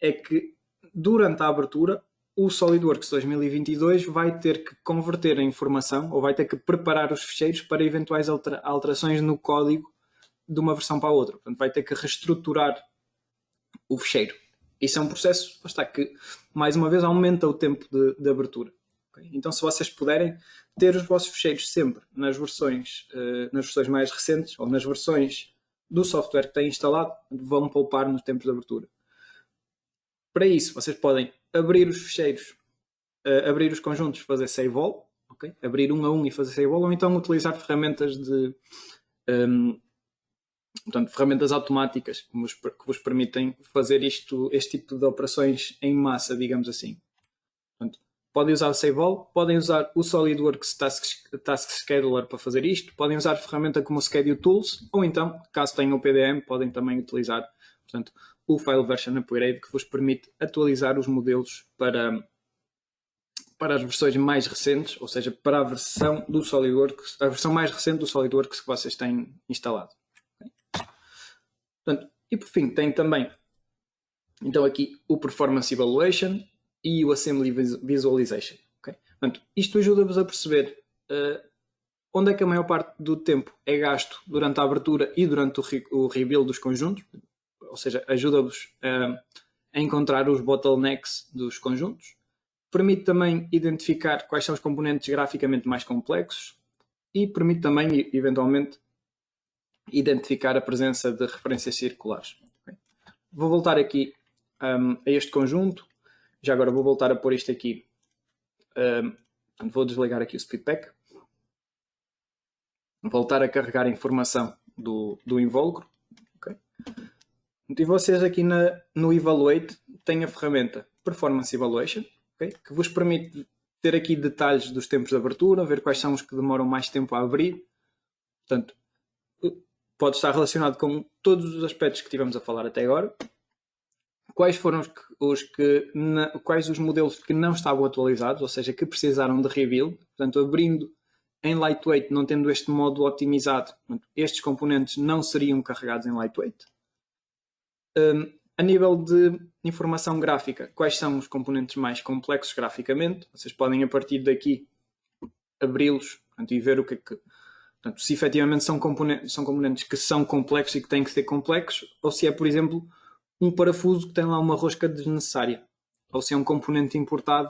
é que durante a abertura o SolidWorks 2022 vai ter que converter a informação ou vai ter que preparar os ficheiros para eventuais alterações no código de uma versão para a outra. Portanto, vai ter que reestruturar o ficheiro. Isso é um processo, está que, mais uma vez, aumenta o tempo de abertura. Okay? Então, se vocês puderem ter os vossos ficheiros sempre nas versões mais recentes ou nas versões do software que têm instalado, vão poupar nos tempos de abertura. Para isso, vocês podem abrir os ficheiros, abrir os conjuntos, fazer save all, okay? Abrir um a um e fazer save all, ou então utilizar ferramentas portanto, ferramentas automáticas que vos permitem fazer este tipo de operações em massa, digamos assim. Portanto, podem usar o Save All, podem usar o SolidWorks Task Scheduler para fazer isto, podem usar ferramenta como o Schedule Tools, ou então, caso tenham o PDM, podem também utilizar, portanto, o File Version Upgrade, que vos permite atualizar os modelos para as versões mais recentes, ou seja, para a versão do SolidWorks, a versão mais recente do SolidWorks que vocês têm instalado. Portanto, e por fim, tem também então aqui o Performance Evaluation e o Assembly Visualization. Okay? Portanto, isto ajuda-vos a perceber onde é que a maior parte do tempo é gasto durante a abertura e durante o rebuild dos conjuntos, ou seja, ajuda-vos a encontrar os bottlenecks dos conjuntos. Permite também identificar quais são os componentes graficamente mais complexos e permite também, eventualmente, identificar a presença de referências circulares. Okay? Vou voltar aqui a este conjunto. Já agora vou voltar a pôr isto aqui. Vou desligar aqui o SpeedPack. Voltar a carregar a informação do invólucro. Okay? E vocês aqui no Evaluate têm a ferramenta Performance Evaluation, okay? Que vos permite ter aqui detalhes dos tempos de abertura, ver quais são os que demoram mais tempo a abrir. Portanto, pode estar relacionado com todos os aspectos que tivemos a falar até agora. Quais foram quais os modelos que não estavam atualizados, ou seja, que precisaram de rebuild. Portanto, abrindo em Lightweight, não tendo este modo otimizado, estes componentes não seriam carregados em Lightweight. A nível de informação gráfica, quais são os componentes mais complexos graficamente? Vocês podem, a partir daqui, abri-los e ver o que é que... Portanto, se efetivamente são componentes que são complexos e que têm que ser complexos, ou se é, por exemplo, um parafuso que tem lá uma rosca desnecessária, ou se é um componente importado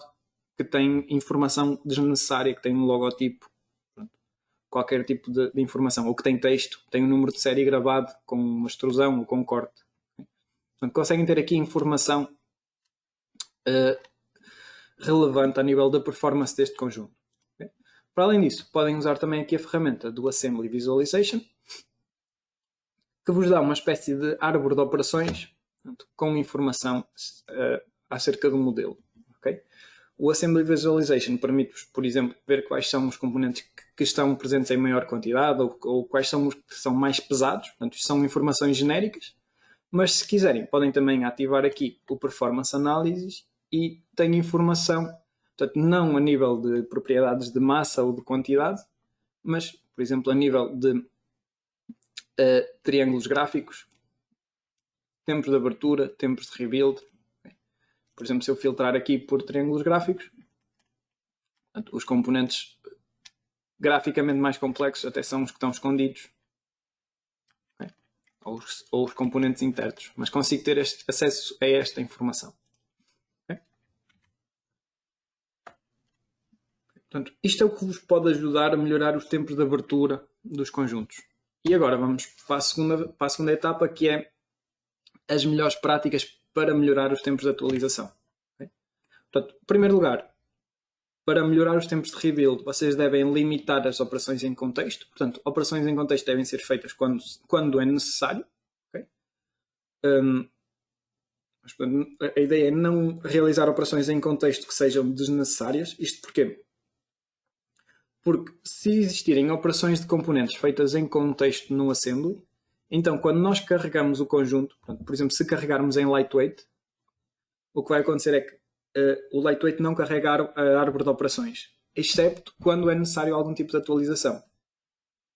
que tem informação desnecessária, que tem um logotipo, qualquer tipo de informação, ou que tem texto, tem um número de série gravado com uma extrusão ou com um corte. Portanto, conseguem ter aqui informação relevante a nível da performance deste conjunto. Okay? Para além disso, podem usar também aqui a ferramenta do Assembly Visualization, que vos dá uma espécie de árvore de operações, portanto, com informação acerca do modelo. Okay? O Assembly Visualization permite-vos, por exemplo, ver quais são os componentes que estão presentes em maior quantidade ou quais são os que são mais pesados. Portanto, são informações genéricas. Mas se quiserem, podem também ativar aqui o Performance Analysis e tem informação, portanto, não a nível de propriedades de massa ou de quantidade, mas, por exemplo, a nível de triângulos gráficos, tempos de abertura, tempos de rebuild. Por exemplo, se eu filtrar aqui por triângulos gráficos, portanto, os componentes graficamente mais complexos até são os que estão escondidos. Ou os componentes internos, mas consigo ter acesso a esta informação. Okay? Portanto, isto é o que vos pode ajudar a melhorar os tempos de abertura dos conjuntos. E agora vamos para a segunda etapa, que é as melhores práticas para melhorar os tempos de atualização. Okay? Portanto, em primeiro lugar, para melhorar os tempos de rebuild, vocês devem limitar as operações em contexto. Portanto, operações em contexto devem ser feitas quando é necessário. Okay? Mas, portanto, a ideia é não realizar operações em contexto que sejam desnecessárias. Isto porquê? Porque se existirem operações de componentes feitas em contexto no Assembly, então quando nós carregamos o conjunto, portanto, por exemplo, se carregarmos em Lightweight, o que vai acontecer é que o Lightweight não carrega a árvore de operações, excepto quando é necessário algum tipo de atualização.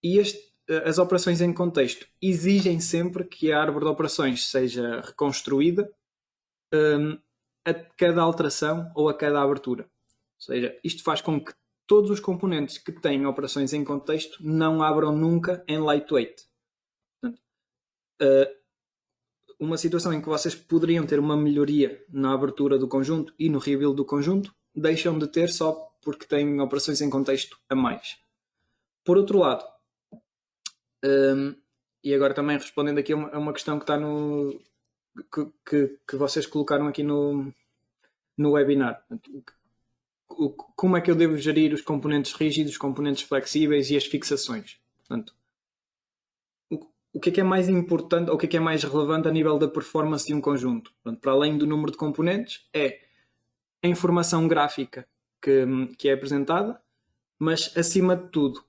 E as operações em contexto exigem sempre que a árvore de operações seja reconstruída a cada alteração ou a cada abertura. Ou seja, isto faz com que todos os componentes que têm operações em contexto não abram nunca em lightweight. Portanto, uma situação em que vocês poderiam ter uma melhoria na abertura do conjunto e no rebuild do conjunto, deixam de ter só porque têm operações em contexto a mais. Por outro lado, e agora também respondendo aqui a uma questão que está no que vocês colocaram aqui no webinar. Como é que eu devo gerir os componentes rígidos, os componentes flexíveis e as fixações? Portanto, o que é mais importante ou o que é mais relevante a nível da performance de um conjunto? Portanto, para além do número de componentes, é a informação gráfica que é apresentada, mas acima de tudo,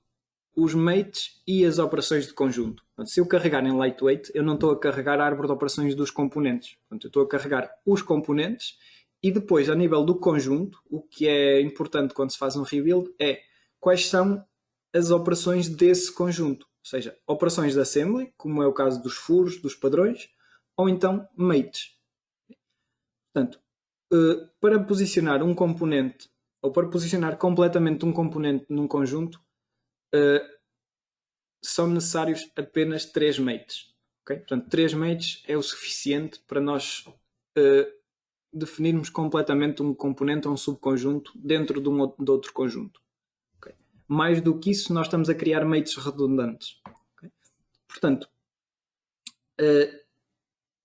os mates e as operações de conjunto. Portanto, se eu carregar em lightweight, eu não estou a carregar a árvore de operações dos componentes. Portanto, eu estou a carregar os componentes e depois, a nível do conjunto, o que é importante quando se faz um rebuild é quais são as operações desse conjunto. Ou seja, operações de assembly, como é o caso dos furos, dos padrões, ou então mates. Portanto, para posicionar um componente ou para posicionar completamente um componente num conjunto, são necessários apenas 3 mates. Okay? Portanto, 3 mates é o suficiente para nós definirmos completamente um componente ou um subconjunto dentro de outro conjunto. Okay? Mais do que isso, nós estamos a criar mates redundantes. Okay? Portanto,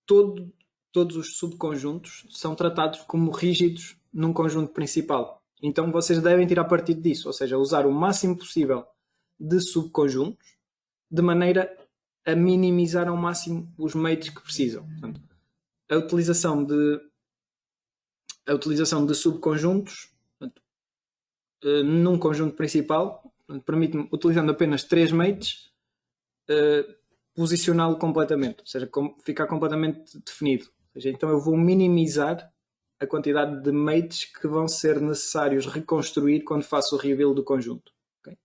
todos os subconjuntos são tratados como rígidos num conjunto principal. Então vocês devem tirar partido disso, ou seja, usar o máximo possível de subconjuntos de maneira a minimizar ao máximo os mates que precisam. Portanto, a utilização de subconjuntos, portanto, num conjunto principal, permite-me, utilizando apenas 3 mates, posicioná-lo completamente, ou seja, ficar completamente definido. Ou seja, então eu vou minimizar a quantidade de mates que vão ser necessários reconstruir quando faço o rebuild do conjunto. Okay?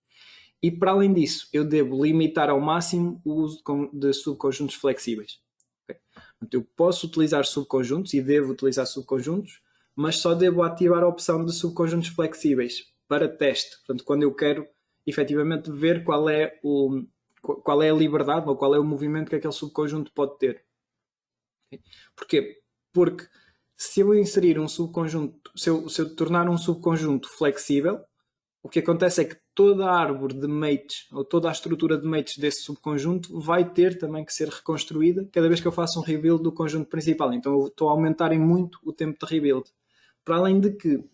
E para além disso, eu devo limitar ao máximo o uso de subconjuntos flexíveis. Okay? Então, eu posso utilizar subconjuntos e devo utilizar subconjuntos, mas só devo ativar a opção de subconjuntos flexíveis para teste. Portanto, quando eu quero efetivamente ver qual é a liberdade ou qual é o movimento que aquele subconjunto pode ter. Porquê? Porque se eu inserir um subconjunto, se eu tornar um subconjunto flexível, o que acontece é que toda a árvore de mates, ou toda a estrutura de mates desse subconjunto vai ter também que ser reconstruída cada vez que eu faço um rebuild do conjunto principal. Então eu estou a aumentar em muito o tempo de rebuild. Para além de que,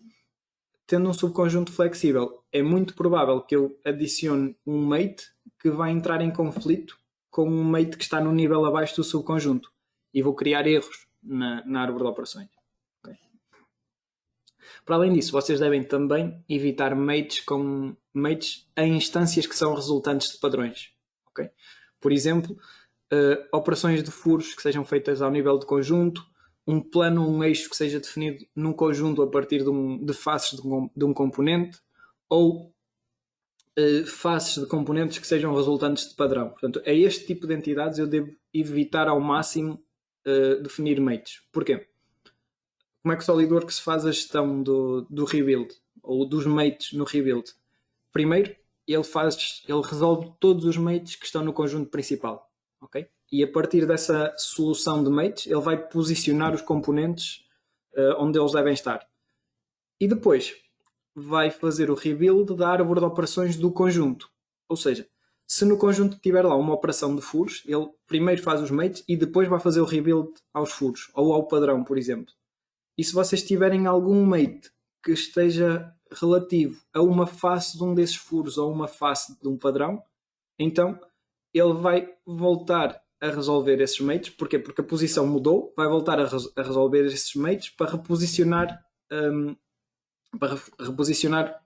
tendo um subconjunto flexível, é muito provável que eu adicione um mate que vai entrar em conflito com um mate que está no nível abaixo do subconjunto. E vou criar erros na árvore de operações. Okay? Para além disso, vocês devem também evitar mates em instâncias que são resultantes de padrões. Okay? Por exemplo, operações de furos que sejam feitas ao nível de conjunto, um plano, um eixo que seja definido num conjunto a partir de faces de um componente, ou faces de componentes que sejam resultantes de padrão. Portanto, a este tipo de entidades eu devo evitar ao máximo definir mates. Porquê? Como é que o SolidWorks faz a gestão do rebuild ou dos mates no rebuild? Primeiro, ele resolve todos os mates que estão no conjunto principal. Okay? E a partir dessa solução de mates, ele vai posicionar os componentes onde eles devem estar. E depois vai fazer o rebuild da árvore de operações do conjunto. Ou seja, se no conjunto tiver lá uma operação de furos, ele primeiro faz os mates e depois vai fazer o rebuild aos furos, ou ao padrão, por exemplo. E se vocês tiverem algum mate que esteja relativo a uma face de um desses furos ou uma face de um padrão, então ele vai voltar a resolver esses mates. Porquê? Porque a posição mudou, vai voltar a resolver esses mates para reposicionar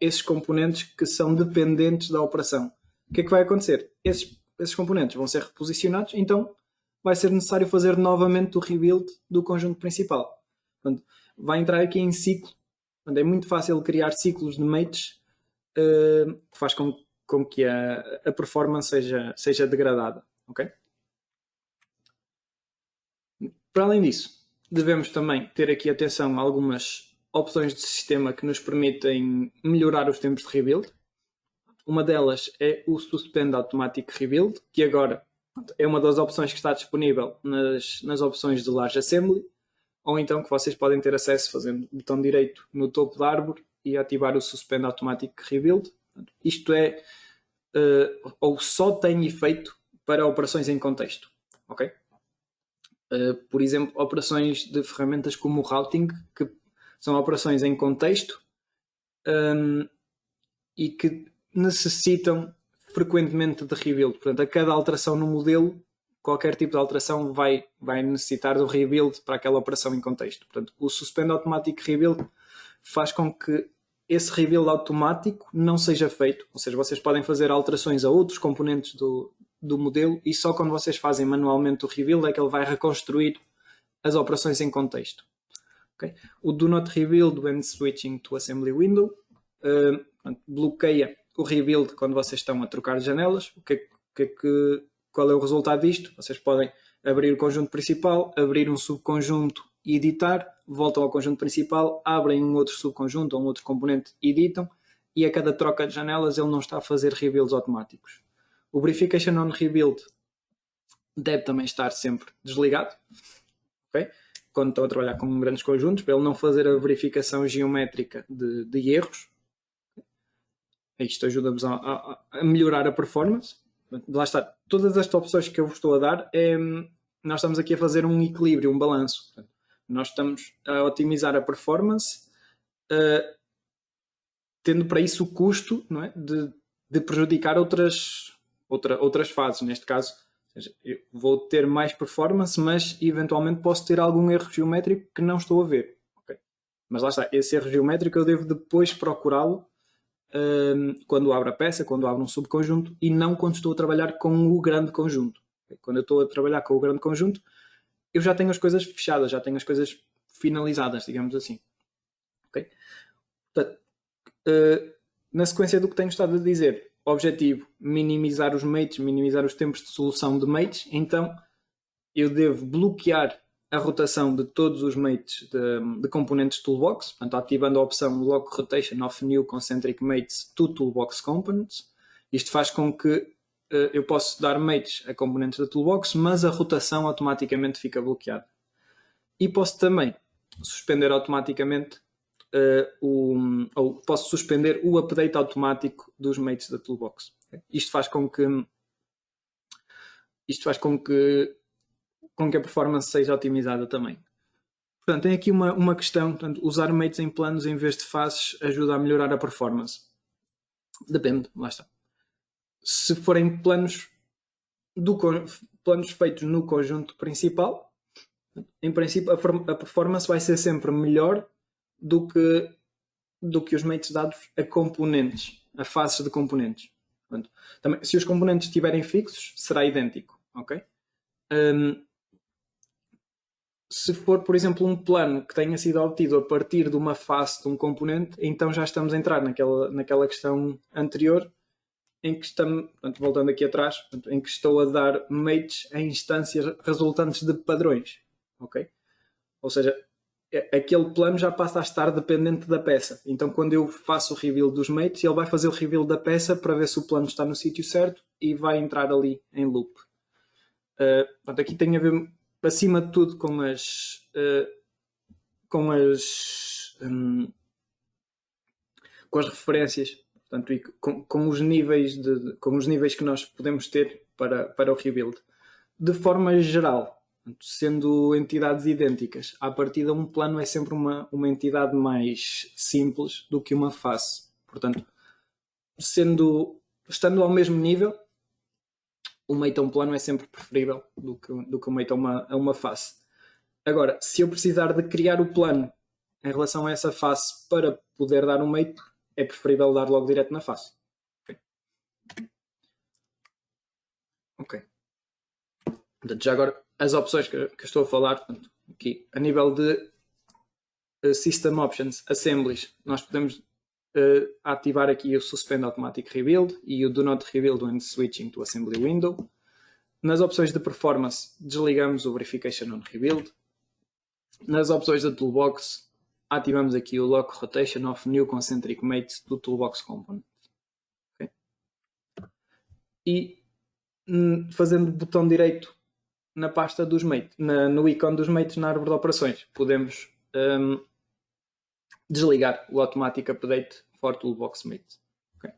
esses componentes que são dependentes da operação. O que é que vai acontecer? Esses componentes vão ser reposicionados, então vai ser necessário fazer novamente o rebuild do conjunto principal. Portanto, vai entrar aqui em ciclo. Portanto, é muito fácil criar ciclos de mates que faz com com que a performance seja degradada. Okay? Para além disso, devemos também ter aqui atenção a algumas opções de sistema que nos permitem melhorar os tempos de rebuild. Uma delas é o Suspend Automatic Rebuild, que agora é uma das opções que está disponível nas opções de Large Assembly, ou então que vocês podem ter acesso fazendo botão direito no topo da árvore e ativar o Suspend Automatic Rebuild. Isto é, ou só tem efeito para operações em contexto. Ok? Por exemplo, operações de ferramentas como o routing, que são operações em contexto e que necessitam frequentemente de rebuild. Portanto, a cada alteração no modelo, qualquer tipo de alteração vai necessitar do rebuild para aquela operação em contexto. Portanto, o Suspend Automatic Rebuild faz com que esse rebuild automático não seja feito. Ou seja, vocês podem fazer alterações a outros componentes do modelo e só quando vocês fazem manualmente o rebuild é que ele vai reconstruir as operações em contexto. Okay? O Do Not Rebuild when Switching to Assembly Window bloqueia o rebuild quando vocês estão a trocar janelas. Qual é o resultado disto? Vocês podem abrir o conjunto principal, abrir um subconjunto e editar, voltam ao conjunto principal, abrem um outro subconjunto ou um outro componente e editam, e a cada troca de janelas ele não está a fazer rebuilds automáticos. O Verification on Rebuild deve também estar sempre desligado, okay? Quando estão a trabalhar com grandes conjuntos, para ele não fazer a verificação geométrica de erros. Isto ajuda-vos a melhorar a performance. Lá está, todas estas opções que eu vos estou a dar, nós estamos aqui a fazer um equilíbrio, um balanço. Nós estamos a otimizar a performance, tendo para isso o custo, não é, de prejudicar outras fases. Neste caso, ou seja, eu vou ter mais performance, mas eventualmente posso ter algum erro geométrico que não estou a ver. Okay? Mas lá está, esse erro geométrico eu devo depois procurá-lo quando abro a peça, quando abro um subconjunto, e não quando estou a trabalhar com o grande conjunto. Quando eu estou a trabalhar com o grande conjunto, eu já tenho as coisas fechadas, já tenho as coisas finalizadas, digamos assim. Okay? Portanto, na sequência do que tenho estado a dizer, objetivo, minimizar os mates, minimizar os tempos de solução de mates, então eu devo bloquear a rotação de todos os mates de componentes Toolbox, portanto, ativando a opção Lock Rotation of New Concentric Mates to Toolbox Components. Isto faz com que eu possa dar mates a componentes da Toolbox, mas a rotação automaticamente fica bloqueada. E posso também suspender automaticamente ou posso suspender o update automático dos mates da Toolbox. Isto faz com que a performance seja otimizada também. Portanto, tem aqui uma questão, portanto, usar mates em planos em vez de faces ajuda a melhorar a performance. Depende, lá está. Se forem planos feitos no conjunto principal, em princípio a performance vai ser sempre melhor do que os mates dados a componentes, a faces de componentes. Portanto, também, se os componentes estiverem fixos, será idêntico. Okay? Se for, por exemplo, um plano que tenha sido obtido a partir de uma face de um componente, então já estamos a entrar naquela questão anterior em que estamos, portanto, voltando aqui atrás, portanto, em que estou a dar mates a instâncias resultantes de padrões. Okay? Ou seja, aquele plano já passa a estar dependente da peça. Então, quando eu faço o reveal dos mates, ele vai fazer o reveal da peça para ver se o plano está no sítio certo e vai entrar ali em loop. Portanto, aqui tem a ver, acima de tudo, com as referências, portanto, e com os níveis que nós podemos ter para o rebuild. De forma geral, sendo entidades idênticas, à partida um plano é sempre uma entidade mais simples do que uma face. Portanto, estando ao mesmo nível, o mate a um plano é sempre preferível do que o mate a uma face. Agora, se eu precisar de criar o plano em relação a essa face para poder dar um mate, é preferível dar logo direto na face. Ok. Portanto, já agora, as opções que estou a falar, portanto, aqui, a nível de System Options, Assemblies, nós podemos ativar aqui o Suspend Automatic Rebuild e o Do Not Rebuild when Switching to Assembly Window. Nas opções de performance, desligamos o Verification on Rebuild. Nas opções da Toolbox, ativamos aqui o Lock Rotation of New Concentric Mates do Toolbox Component. Okay? E fazendo botão direito na pasta dos mates, no ícone dos mates na árvore de operações, podemos desligar o Automatic Update for Toolbox Mates. Okay?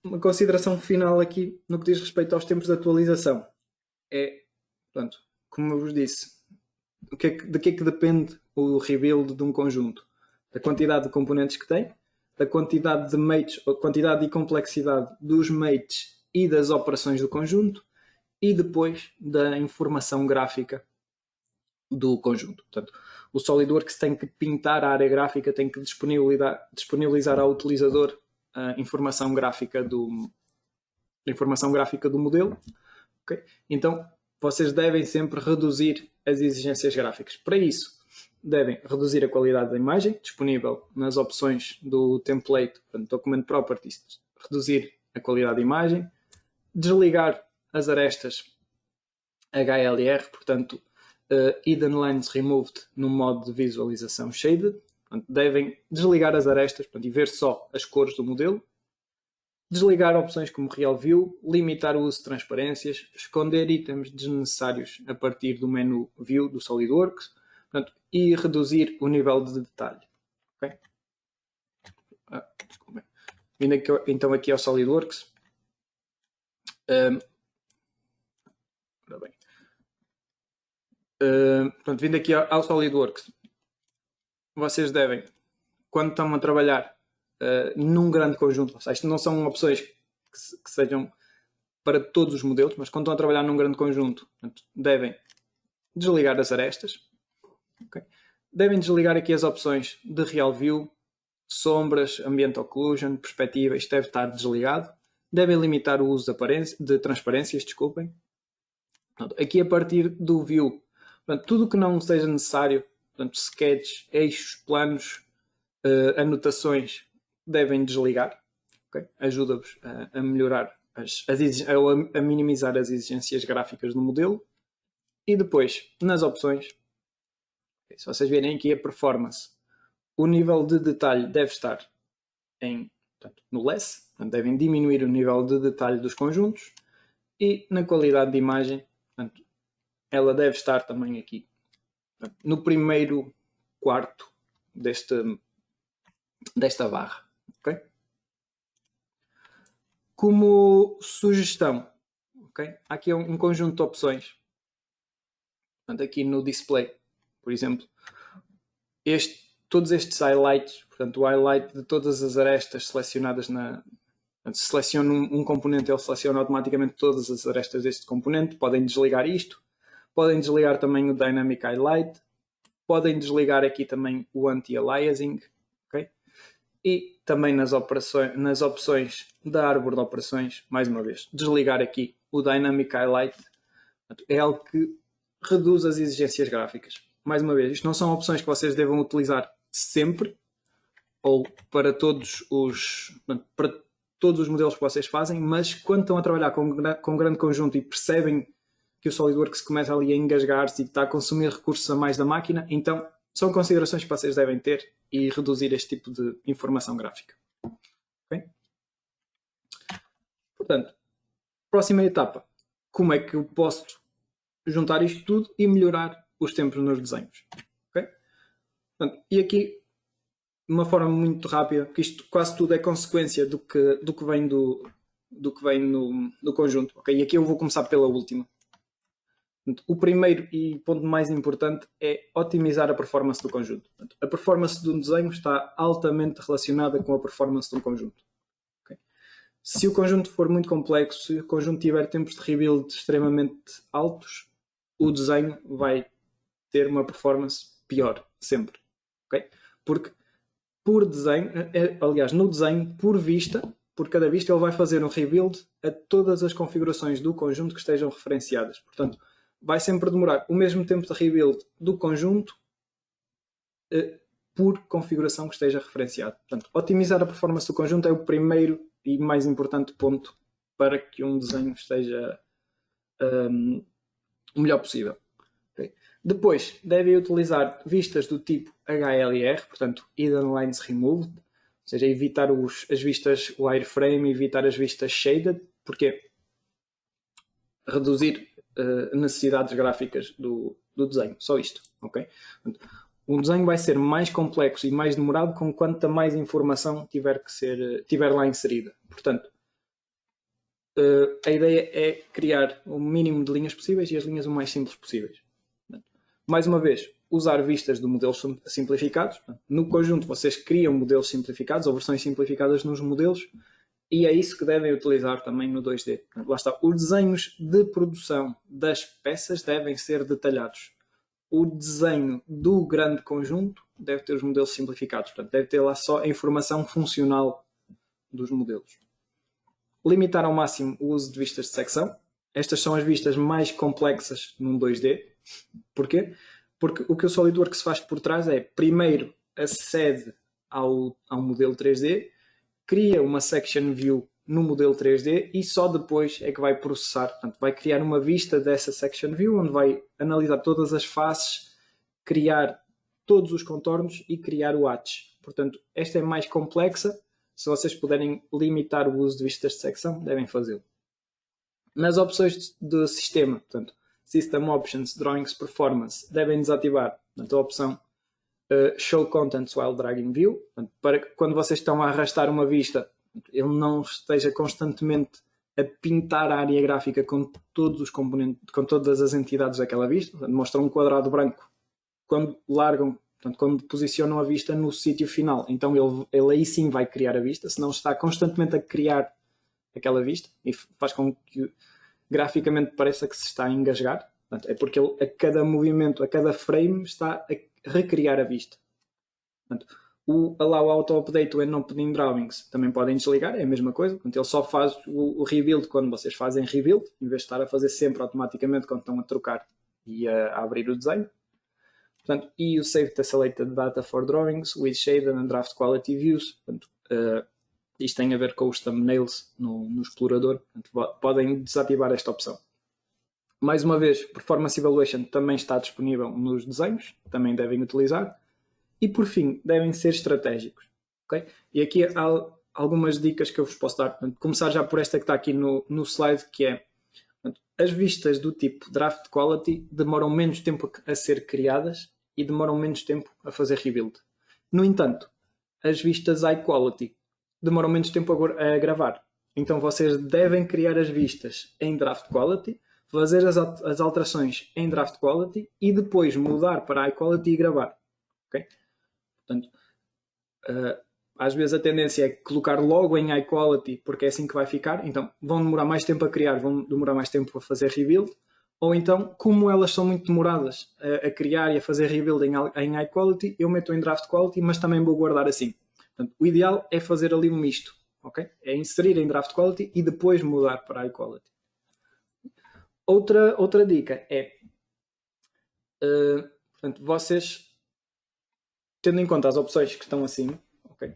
Uma consideração final aqui no que diz respeito aos tempos de atualização é, portanto, como eu vos disse, de que é que depende o rebuild de um conjunto? Da quantidade de componentes que tem, da quantidade de mates, a quantidade e complexidade dos mates e das operações do conjunto, e depois da informação gráfica do conjunto. Portanto, o SolidWorks tem que pintar a área gráfica, tem que disponibilizar ao utilizador a informação gráfica do modelo. Okay? Então, vocês devem sempre reduzir as exigências gráficas. Para isso, devem reduzir a qualidade da imagem, disponível nas opções do template, portanto, Document Properties, reduzir a qualidade da imagem, desligar as arestas HLR, portanto, Hidden Lines Removed no modo de visualização Shaded. Portanto, devem desligar as arestas, portanto, e ver só as cores do modelo. Desligar opções como Real View, limitar o uso de transparências, esconder itens desnecessários a partir do menu View do SolidWorks, portanto, e reduzir o nível de detalhe. Okay? Vindo então aqui ao SolidWorks. Portanto, vindo aqui ao SolidWorks, vocês devem, quando estão a trabalhar num grande conjunto, ou seja, isto não são opções que sejam para todos os modelos, mas quando estão a trabalhar num grande conjunto, portanto, devem desligar as arestas. Okay? Devem desligar aqui as opções de Real View, sombras, Ambient Occlusion, perspectiva, isto deve estar desligado. Devem limitar o uso de transparências, desculpem. Portanto, aqui a partir do View, portanto, tudo o que não seja necessário, portanto, sketches, eixos, planos, anotações, devem desligar. Okay? Ajuda-vos a melhorar, a minimizar as exigências gráficas do modelo. E depois, nas opções, okay, se vocês virem aqui a performance, o nível de detalhe deve estar no less, portanto, devem diminuir o nível de detalhe dos conjuntos, e na qualidade de imagem, portanto, ela deve estar também aqui, portanto, no primeiro quarto desta barra. Okay? Como sugestão, okay? Há aqui um conjunto de opções. Portanto, aqui no display, por exemplo, todos estes highlights, portanto, o highlight de todas as arestas selecionadas portanto, se seleciono um componente, ele seleciona automaticamente todas as arestas deste componente. Podem desligar isto. Podem desligar também o Dynamic Highlight. Podem desligar aqui também o Anti-Aliasing. Okay? E também nas opções da árvore de operações, mais uma vez, desligar aqui o Dynamic Highlight. Portanto, é algo que reduz as exigências gráficas. Mais uma vez, isto não são opções que vocês devam utilizar sempre ou para todos os modelos que vocês fazem, mas quando estão a trabalhar com um grande conjunto e percebem que o SolidWorks começa ali a engasgar-se e está a consumir recursos a mais da máquina, então são considerações que vocês devem ter e reduzir este tipo de informação gráfica. Okay? Portanto, próxima etapa. Como é que eu posso juntar isto tudo e melhorar os tempos nos desenhos? Okay? Portanto, e aqui, de uma forma muito rápida, porque isto quase tudo é consequência do que vem no conjunto. Okay? E aqui eu vou começar pela última. O primeiro e ponto mais importante é otimizar a performance do conjunto. A performance de um desenho está altamente relacionada com a performance de um conjunto. Okay? Se o conjunto for muito complexo, se o conjunto tiver tempos de rebuild extremamente altos, o desenho vai ter uma performance pior, sempre. Okay? Porque por desenho, aliás, no desenho, por cada vista, ele vai fazer um rebuild a todas as configurações do conjunto que estejam referenciadas. Portanto, vai sempre demorar o mesmo tempo de rebuild do conjunto por configuração que esteja referenciado. Portanto, otimizar a performance do conjunto é o primeiro e mais importante ponto para que um desenho esteja o melhor possível. Okay. Depois, devem utilizar vistas do tipo HLR, portanto, Hidden Lines Removed, ou seja, evitar as vistas wireframe, evitar as vistas shaded, porque reduzir necessidades gráficas do desenho, só isto, ok? Portanto, o desenho vai ser mais complexo e mais demorado com quanta mais informação tiver lá inserida. Portanto, a ideia é criar o mínimo de linhas possíveis e as linhas o mais simples possíveis. Mais uma vez, usar vistas de modelos simplificados. No conjunto, vocês criam modelos simplificados ou versões simplificadas nos modelos e é isso que devem utilizar também no 2D. Lá está. Os desenhos de produção das peças devem ser detalhados. O desenho do grande conjunto deve ter os modelos simplificados. Portanto, deve ter lá só a informação funcional dos modelos. Limitar ao máximo o uso de vistas de secção. Estas são as vistas mais complexas num 2D. Porquê? Porque o que o SolidWorks faz por trás é, primeiro, acede ao modelo 3D, cria uma section view no modelo 3D e só depois é que vai processar. Portanto, vai criar uma vista dessa section view, onde vai analisar todas as faces, criar todos os contornos e criar o hatch. Portanto, esta é mais complexa. Se vocês puderem limitar o uso de vistas de secção, devem fazê-lo. Nas opções de sistema, portanto, System Options, Drawings Performance, devem desativar, portanto, a opção Show Contents While Dragging View, portanto, para que quando vocês estão a arrastar uma vista, ele não esteja constantemente a pintar a área gráfica com todos os componentes, com todas as entidades daquela vista. Portanto, mostram um quadrado branco quando largam, portanto, quando posicionam a vista no sítio final. Então ele aí sim vai criar a vista, senão está constantemente a criar aquela vista e faz com que graficamente pareça que se está a engasgar. Portanto, é porque ele, a cada movimento, a cada frame, está a recriar a vista. Portanto, o Allow Auto Update when Opening Drawings também podem desligar, é a mesma coisa. Portanto, ele só faz o rebuild quando vocês fazem rebuild, em vez de estar a fazer sempre automaticamente quando estão a trocar e a abrir o desenho. Portanto, e o Save Tessellated Data for Drawings with Shaded and Draft Quality Views. Portanto, isto tem a ver com os thumbnails no explorador. Portanto, podem desativar esta opção. Mais uma vez, Performance Evaluation também está disponível nos desenhos, também devem utilizar. E por fim, devem ser estratégicos. Okay? E aqui há algumas dicas que eu vos posso dar. Portanto, começar já por esta que está aqui no slide, que é, portanto, as vistas do tipo Draft Quality demoram menos tempo a ser criadas e demoram menos tempo a fazer rebuild. No entanto, as vistas High Quality demoram menos tempo a gravar. Então vocês devem criar as vistas em Draft Quality, fazer as alterações em Draft Quality e depois mudar para High Quality e gravar. Okay? Portanto, às vezes a tendência é colocar logo em High Quality porque é assim que vai ficar. Então vão demorar mais tempo a criar, vão demorar mais tempo a fazer rebuild. Ou então, como elas são muito demoradas a criar e a fazer rebuild em High Quality, eu meto em Draft Quality, mas também vou guardar assim. Portanto, o ideal é fazer ali um misto. Okay? É inserir em Draft Quality e depois mudar para High Quality. Outra dica é, portanto, vocês, tendo em conta as opções que estão acima, okay,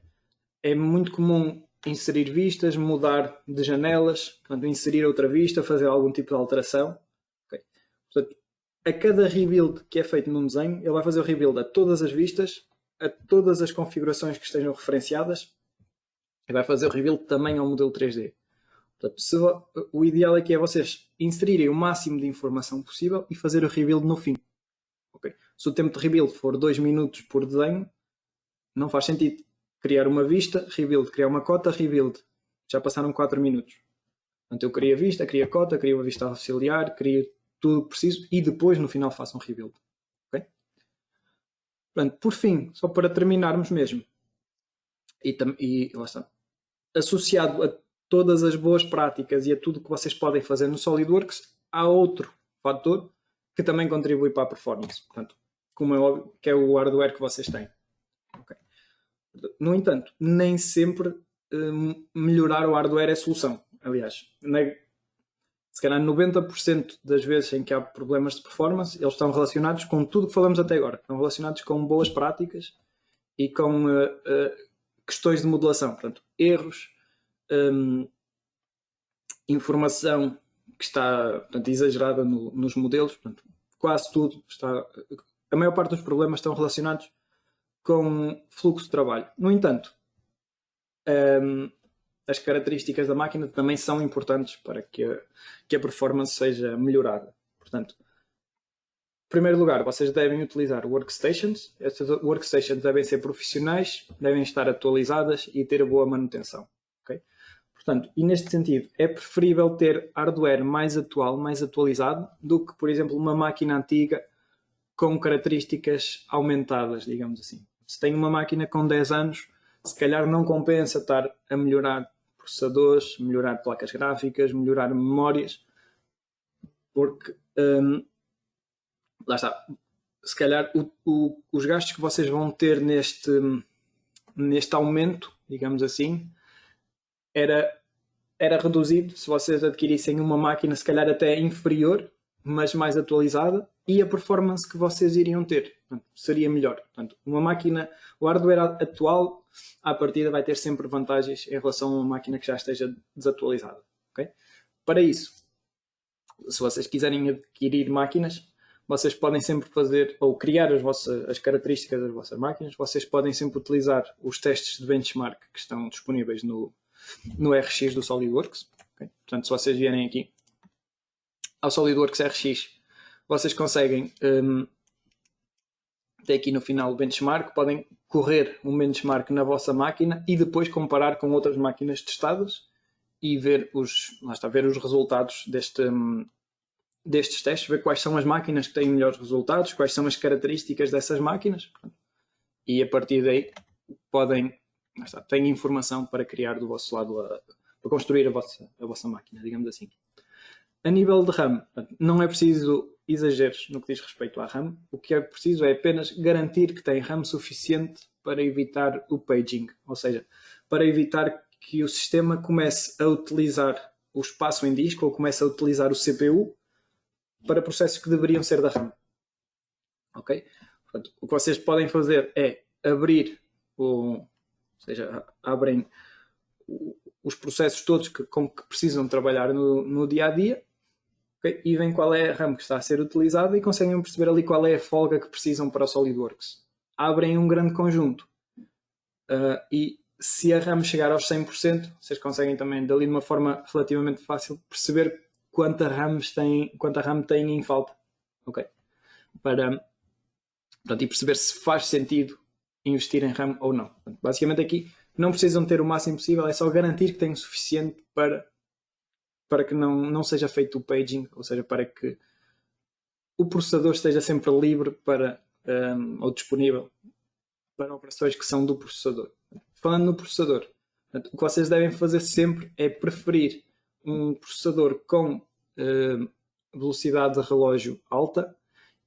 é muito comum inserir vistas, mudar de janelas, portanto, inserir outra vista, fazer algum tipo de alteração. Okay. Portanto, a cada rebuild que é feito num desenho, ele vai fazer o rebuild a todas as vistas, a todas as configurações que estejam referenciadas e vai fazer o rebuild também ao modelo 3D. Portanto, o ideal aqui é vocês inserirem o máximo de informação possível e fazer o rebuild no fim. Okay? Se o tempo de rebuild for 2 minutos por desenho, não faz sentido criar uma vista, rebuild, criar uma cota, rebuild. Já passaram 4 minutos. Portanto, eu crio a vista, crio a cota, crio a vista auxiliar, crio tudo o que preciso e depois no final faço um rebuild. Okay? Portanto, por fim, só para terminarmos mesmo, e lá está, associado a todas as boas práticas e a tudo que vocês podem fazer no SolidWorks, há outro fator que também contribui para a performance. Portanto, como é óbvio, que é o hardware que vocês têm. Okay. No entanto, nem sempre melhorar o hardware é solução. Aliás, se calhar 90% das vezes em que há problemas de performance, eles estão relacionados com tudo que falamos até agora. Estão relacionados com boas práticas e com questões de modelação. Portanto, erros, informação que está, portanto, exagerada nos modelos. Portanto, quase tudo está... A maior parte dos problemas estão relacionados com fluxo de trabalho. No entanto, as características da máquina também são importantes para que a performance seja melhorada. Portanto, em primeiro lugar, vocês devem utilizar workstations. Estas workstations devem ser profissionais, devem estar atualizadas e ter boa manutenção. Okay? Portanto, e neste sentido, é preferível ter hardware mais atual, mais atualizado, do que, por exemplo, uma máquina antiga com características aumentadas, digamos assim. Se tem uma máquina com 10 anos, se calhar não compensa estar a melhorar processadores, melhorar placas gráficas, melhorar memórias, porque lá está, se calhar os gastos que vocês vão ter neste aumento, digamos assim, era reduzido se vocês adquirissem uma máquina se calhar até inferior, mas mais atualizada, e a performance que vocês iriam ter. Portanto, seria melhor. Portanto, uma máquina, o hardware atual, à partida, vai ter sempre vantagens em relação a uma máquina que já esteja desatualizada. Okay? Para isso, se vocês quiserem adquirir máquinas, vocês podem sempre fazer, ou criar as características das vossas máquinas, vocês podem sempre utilizar os testes de benchmark que estão disponíveis no RX do SolidWorks. Okay? Portanto, se vocês vierem aqui ao SolidWorks RX, vocês conseguem ter aqui no final o benchmark, podem correr um benchmark na vossa máquina e depois comparar com outras máquinas testadas e ver os resultados destes testes, ver quais são as máquinas que têm melhores resultados, quais são as características dessas máquinas, e a partir daí têm informação para criar do vosso lado, para construir a vossa máquina, digamos assim. A nível de RAM, não é preciso exageros no que diz respeito à RAM. O que é preciso é apenas garantir que tem RAM suficiente para evitar o paging, ou seja, para evitar que o sistema comece a utilizar o espaço em disco ou comece a utilizar o CPU para processos que deveriam ser da RAM. Ok? Portanto, o que vocês podem fazer é abrir, abrem os processos todos com que precisam trabalhar no dia a dia. Okay? E veem qual é a RAM que está a ser utilizada e conseguem perceber ali qual é a folga que precisam para o SolidWorks. Abrem um grande conjunto e se a RAM chegar aos 100%, vocês conseguem também, dali de uma forma relativamente fácil, perceber quanta RAM têm em falta. Okay? E perceber se faz sentido investir em RAM ou não. Portanto, basicamente aqui não precisam ter o máximo possível, é só garantir que têm o suficiente para que não seja feito o paging, ou seja, para que o processador esteja sempre livre ou disponível para operações que são do processador. Falando no processador, o que vocês devem fazer sempre é preferir um processador com velocidade de relógio alta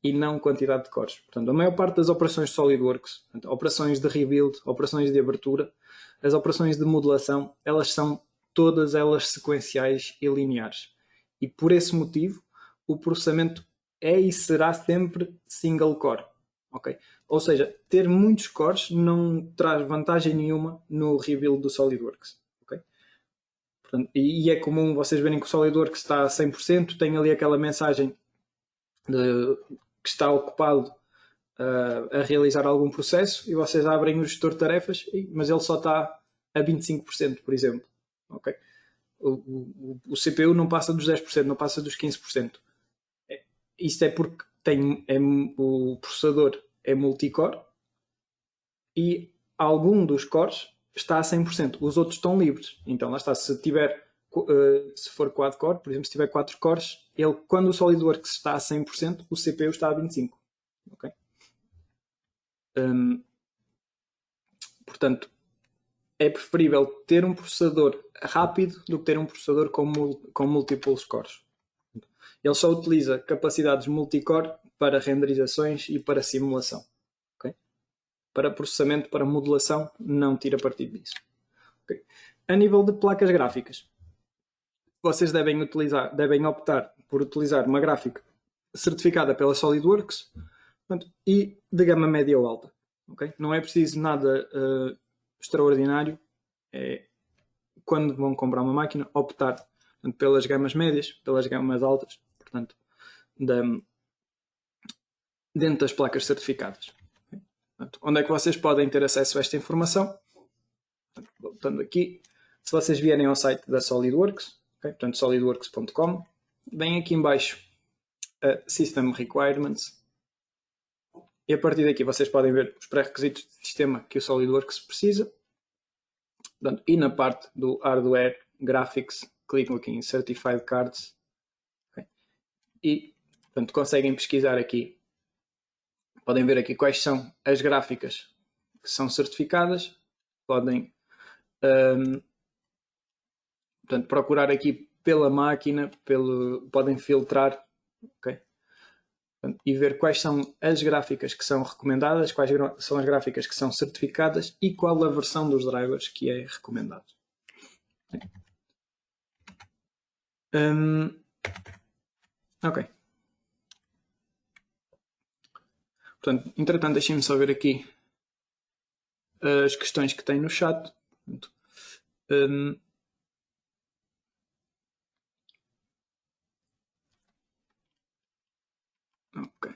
e não quantidade de cores. Portanto, a maior parte das operações de SolidWorks, operações de rebuild, operações de abertura, as operações de modelação, elas são todas elas sequenciais e lineares. E por esse motivo, o processamento é e será sempre single core. Okay? Ou seja, ter muitos cores não traz vantagem nenhuma no rebuild do SolidWorks. Okay? Portanto, e é comum vocês verem que o SolidWorks está a 100%, tem ali aquela mensagem que está ocupado a realizar algum processo e vocês abrem o gestor de tarefas, mas ele só está a 25%, por exemplo. Okay? O CPU não passa dos 10%, não passa dos 15%. Isto é porque o processador é multicore e algum dos cores está a 100%, os outros estão livres. Então lá está, se for quad-core, por exemplo, se tiver 4 cores, quando o SolidWorks está a 100%, o CPU está a 25%. Okay? Portanto, é preferível ter um processador rápido do que ter um processador com múltiplos cores. Ele só utiliza capacidades multicore para renderizações e para simulação. Okay? Para processamento, para modelação, não tira partido disso. Okay? A nível de placas gráficas, vocês devem optar por utilizar uma gráfica certificada pela SolidWorks, portanto, e de gama média ou alta. Okay? Não é preciso nada extraordinário. É, quando vão comprar uma máquina, optar, portanto, pelas gamas médias, pelas gamas altas, portanto, dentro das placas certificadas. Okay? Portanto, onde é que vocês podem ter acesso a esta informação? Portanto, voltando aqui, se vocês vierem ao site da SolidWorks, okay? Portanto, solidworks.com, vem aqui em baixo System Requirements, e a partir daqui vocês podem ver os pré-requisitos de sistema que o SolidWorks precisa. Portanto, e na parte do Hardware Graphics, clicam aqui em Certified Cards, okay? E portanto, conseguem pesquisar aqui. Podem ver aqui quais são as gráficas que são certificadas. Podem portanto, procurar aqui pela máquina, podem filtrar, okay? E ver quais são as gráficas que são recomendadas, quais são as gráficas que são certificadas e qual a versão dos drivers que é recomendado. Ok. Portanto, entretanto, deixem-me só ver aqui as questões que tem no chat. Portanto, ok.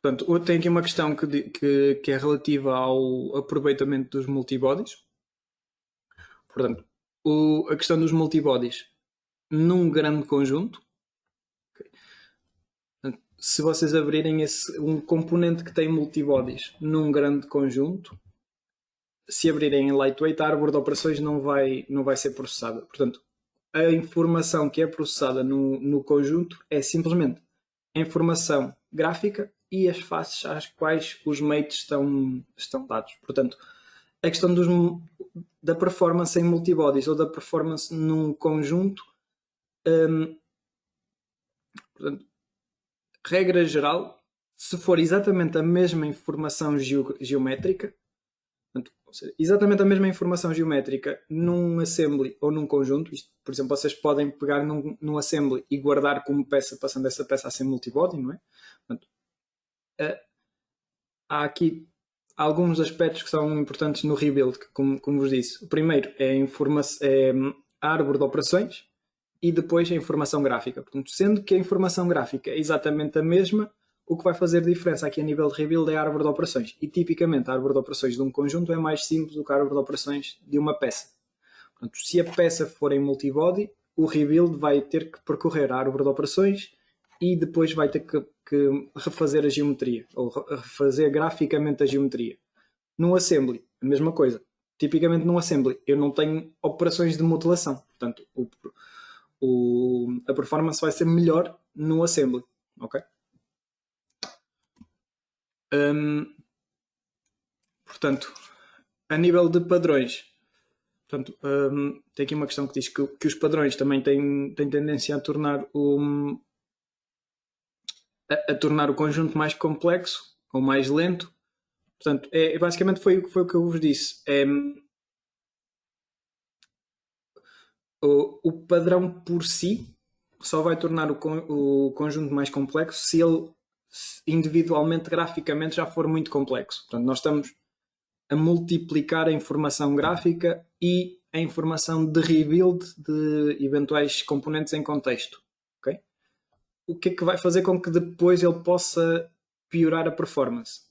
Portanto, tem aqui uma questão que é relativa ao aproveitamento dos multibodies. Portanto, a questão dos multibodies num grande conjunto. Okay. Portanto, se vocês abrirem um componente que tem multibodies num grande conjunto, se abrirem em lightweight, a árvore de operações não vai ser processada. Portanto, a informação que é processada no conjunto é simplesmente a informação gráfica e as faces às quais os mates estão dados. Portanto, a questão da performance em multibodies ou da performance num conjunto, portanto, regra geral, se for exatamente a mesma informação geométrica, portanto, ou seja, exatamente a mesma informação geométrica num assembly ou num conjunto, isto, por exemplo, vocês podem pegar num assembly e guardar como peça, passando essa peça a ser multibody, não é? Portanto, há aqui alguns aspectos que são importantes no rebuild, que, como vos disse. O primeiro é a árvore de operações e depois a informação gráfica. Portanto, sendo que a informação gráfica é exatamente a mesma, o que vai fazer diferença aqui a nível de rebuild é a árvore de operações. E tipicamente a árvore de operações de um conjunto é mais simples do que a árvore de operações de uma peça. Portanto, se a peça for em multibody, o rebuild vai ter que percorrer a árvore de operações e depois vai ter que refazer a geometria, ou refazer graficamente a geometria. Num assembly, a mesma coisa. Tipicamente num assembly, eu não tenho operações de modelação. Portanto, a performance vai ser melhor no assembly. Ok? Portanto, a nível de padrões, portanto, tem aqui uma questão que diz que os padrões também têm tendência a tornar o conjunto mais complexo ou mais lento. Portanto, basicamente foi o que eu vos disse. O padrão por si só vai tornar o conjunto mais complexo se ele individualmente, graficamente, já for muito complexo. Portanto, nós estamos a multiplicar a informação gráfica e a informação de rebuild de eventuais componentes em contexto. Okay? O que é que vai fazer com que depois ele possa piorar a performance?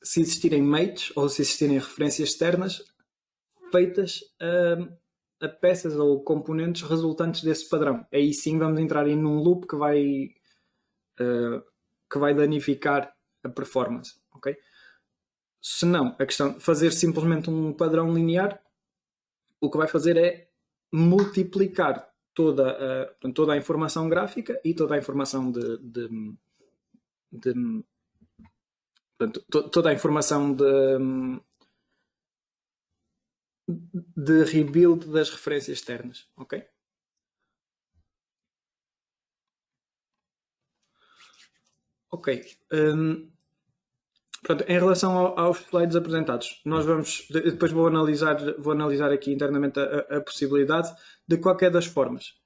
Se existirem mates ou se existirem referências externas feitas a peças ou componentes resultantes desse padrão. Aí sim vamos entrar em um loop que vai danificar a performance. Okay? Se não, a questão de fazer simplesmente um padrão linear, o que vai fazer é multiplicar toda a informação gráfica e toda a informação portanto, toda a informação de rebuild das referências externas, ok? Ok. Portanto, em relação aos slides apresentados, nós vamos, depois vou analisar aqui internamente a possibilidade de qualquer das formas.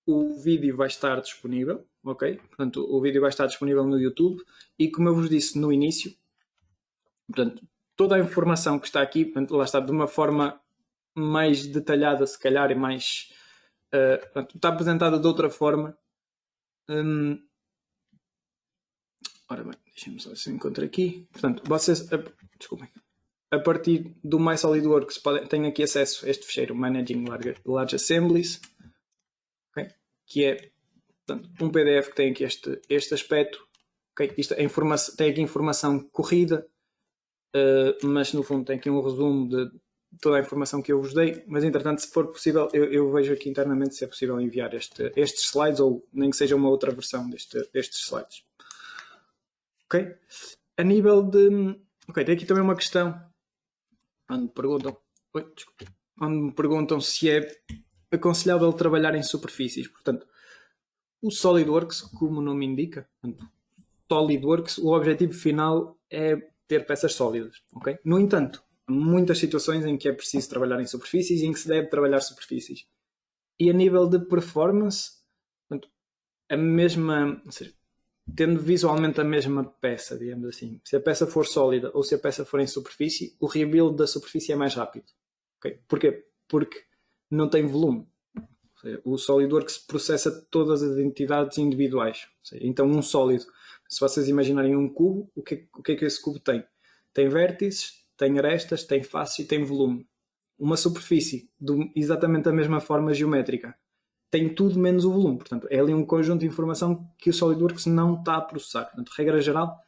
O vídeo vai estar disponível, ok? Portanto, o vídeo vai estar disponível no YouTube e, como eu vos disse no início, portanto, toda a informação que está aqui, portanto, lá está de uma forma mais detalhada, se calhar, e mais... portanto, está apresentada de outra forma. Ora bem, deixem-me só se eu encontro aqui. Portanto, vocês, desculpem, a partir do My SolidWorks têm aqui acesso a este fecheiro Managing Large Assemblies, okay? Que é, portanto, um PDF que tem aqui este aspecto. Okay? Isto é tem aqui informação corrida, mas no fundo tem aqui um resumo de toda a informação que eu vos dei. Mas entretanto, se for possível, eu vejo aqui internamente se é possível enviar estes slides ou nem que seja uma outra versão destes slides. Ok? A nível de... Ok, tem aqui também uma questão onde me perguntam se é aconselhável trabalhar em superfícies. Portanto, o SolidWorks, como o nome indica, SolidWorks, o objetivo final é ter peças sólidas. Okay? No entanto, há muitas situações em que é preciso trabalhar em superfícies e em que se deve trabalhar superfícies. E a nível de performance, portanto, a mesma... Ou seja, tendo visualmente a mesma peça, digamos assim, se a peça for sólida ou se a peça for em superfície, o rebuild da superfície é mais rápido. Okay? Porquê? Porque não tem volume. Ou seja, o SolidWorks processa todas as entidades individuais. Ou seja, então um sólido, se vocês imaginarem um cubo, o que é que esse cubo tem? Tem vértices, tem arestas, tem faces e tem volume. Uma superfície de exatamente a mesma forma geométrica tem tudo menos o volume. Portanto, é ali um conjunto de informação que o SolidWorks não está a processar. Portanto, regra geral,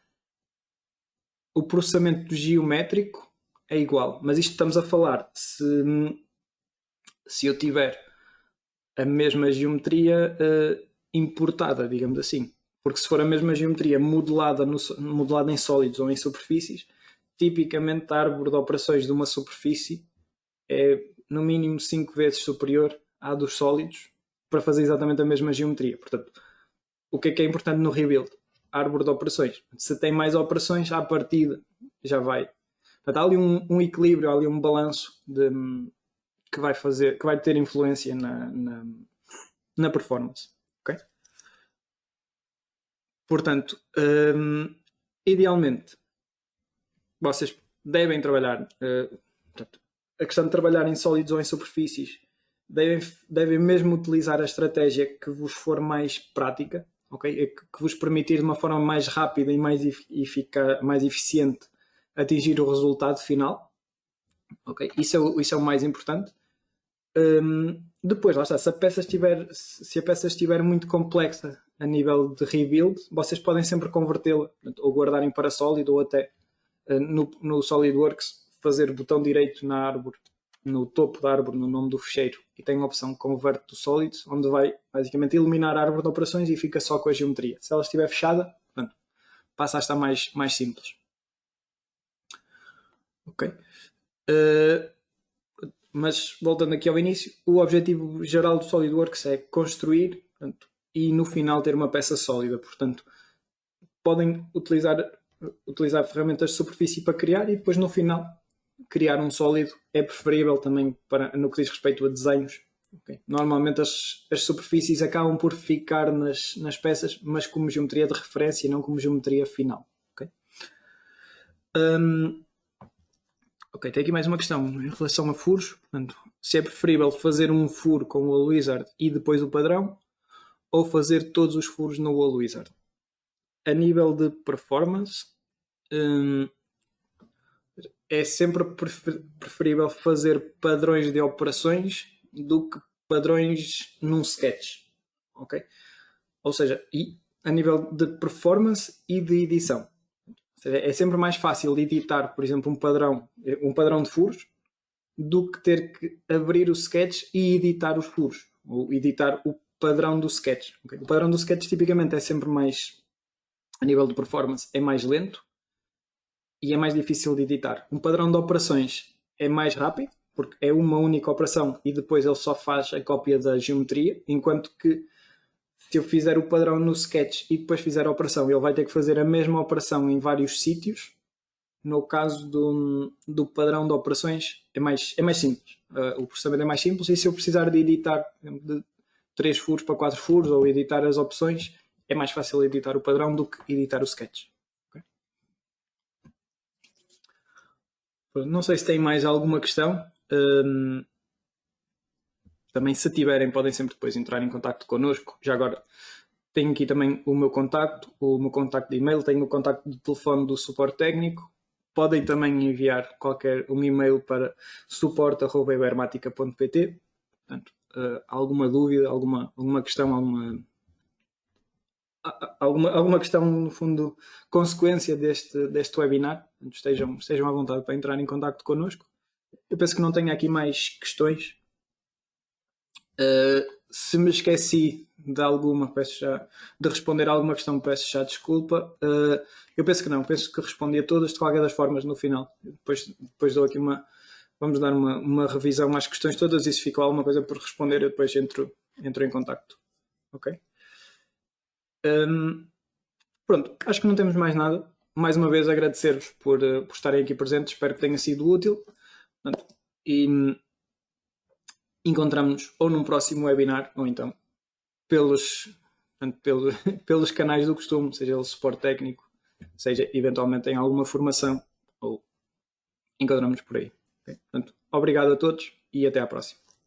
o processamento geométrico é igual. Mas isto estamos a falar se eu tiver a mesma geometria importada, digamos assim. Porque se for a mesma geometria modelada em sólidos ou em superfícies, tipicamente a árvore de operações de uma superfície é no mínimo 5 vezes superior à dos sólidos para fazer exatamente a mesma geometria. Portanto, o que é importante no rebuild? A árvore de operações. Se tem mais operações, à partida já vai. Portanto, há ali um equilíbrio, há ali um balanço que vai ter influência na performance. Okay? Portanto, idealmente, vocês devem trabalhar. Portanto, a questão de trabalhar em sólidos ou em superfícies, devem mesmo utilizar a estratégia que vos for mais prática, okay? Que vos permitir de uma forma mais rápida e mais eficiente atingir o resultado final. Okay? Isso é o mais importante. Depois, lá está, se a peça estiver muito complexa a nível de rebuild, vocês podem sempre convertê-la, ou guardarem para sólido, ou até no SolidWorks fazer botão direito na árvore, no topo da árvore, no nome do fecheiro, e tem a opção Convert to Solids, onde vai basicamente eliminar a árvore de operações e fica só com a geometria. Se ela estiver fechada, portanto, passa a estar mais simples. Ok? Mas voltando aqui ao início, o objetivo geral do SolidWorks é construir, portanto, e no final ter uma peça sólida. Portanto, podem utilizar ferramentas de superfície para criar e depois no final criar um sólido é preferível também no que diz respeito a desenhos. Okay? Normalmente as superfícies acabam por ficar nas peças, mas como geometria de referência e não como geometria final. Okay? Ok, tem aqui mais uma questão em relação a furos. Portanto, se é preferível fazer um furo com o Wall Wizard e depois o padrão, ou fazer todos os furos no Wall Wizard. A nível de performance, é sempre preferível fazer padrões de operações do que padrões num sketch. Ok? Ou seja, a nível de performance e de edição. É sempre mais fácil editar, por exemplo, um padrão de furos do que ter que abrir o sketch e editar os furos, ou editar o padrão do sketch. Okay? O padrão do sketch tipicamente é sempre mais, a nível de performance, é mais lento e é mais difícil de editar. Um padrão de operações é mais rápido, porque é uma única operação e depois ele só faz a cópia da geometria, enquanto que se eu fizer o padrão no sketch e depois fizer a operação, ele vai ter que fazer a mesma operação em vários sítios No caso do padrão de operações é mais simples. O processamento é mais simples e se eu precisar de editar de 3 furos para 4 furos ou editar as opções, é mais fácil editar o padrão do que editar o sketch. Okay? Não sei se tem mais alguma questão. Também, se tiverem, podem sempre depois entrar em contato connosco. Já agora, tenho aqui também o meu contacto de e-mail, tenho o contacto de telefone do suporte técnico. Podem também enviar um e-mail para suporte@ibermatica.pt. Portanto, alguma dúvida, alguma questão, alguma questão, no fundo, consequência deste webinar, estejam à vontade para entrar em contato connosco. Eu penso que não tenho aqui mais questões. Se me esqueci de alguma, de responder a alguma questão, peço já desculpa. Eu penso que não, penso que respondi a todas de qualquer das formas no final. Depois dou aqui vamos dar uma revisão às questões todas e se ficou alguma coisa por responder, eu depois entro em contacto. Ok? Pronto, acho que não temos mais nada. Mais uma vez agradecer-vos por estarem aqui presentes, espero que tenha sido útil. E encontramos-nos ou num próximo webinar ou então pelos canais do costume, seja o suporte técnico, seja eventualmente em alguma formação, ou encontramos por aí. Okay? Portanto, obrigado a todos e até à próxima.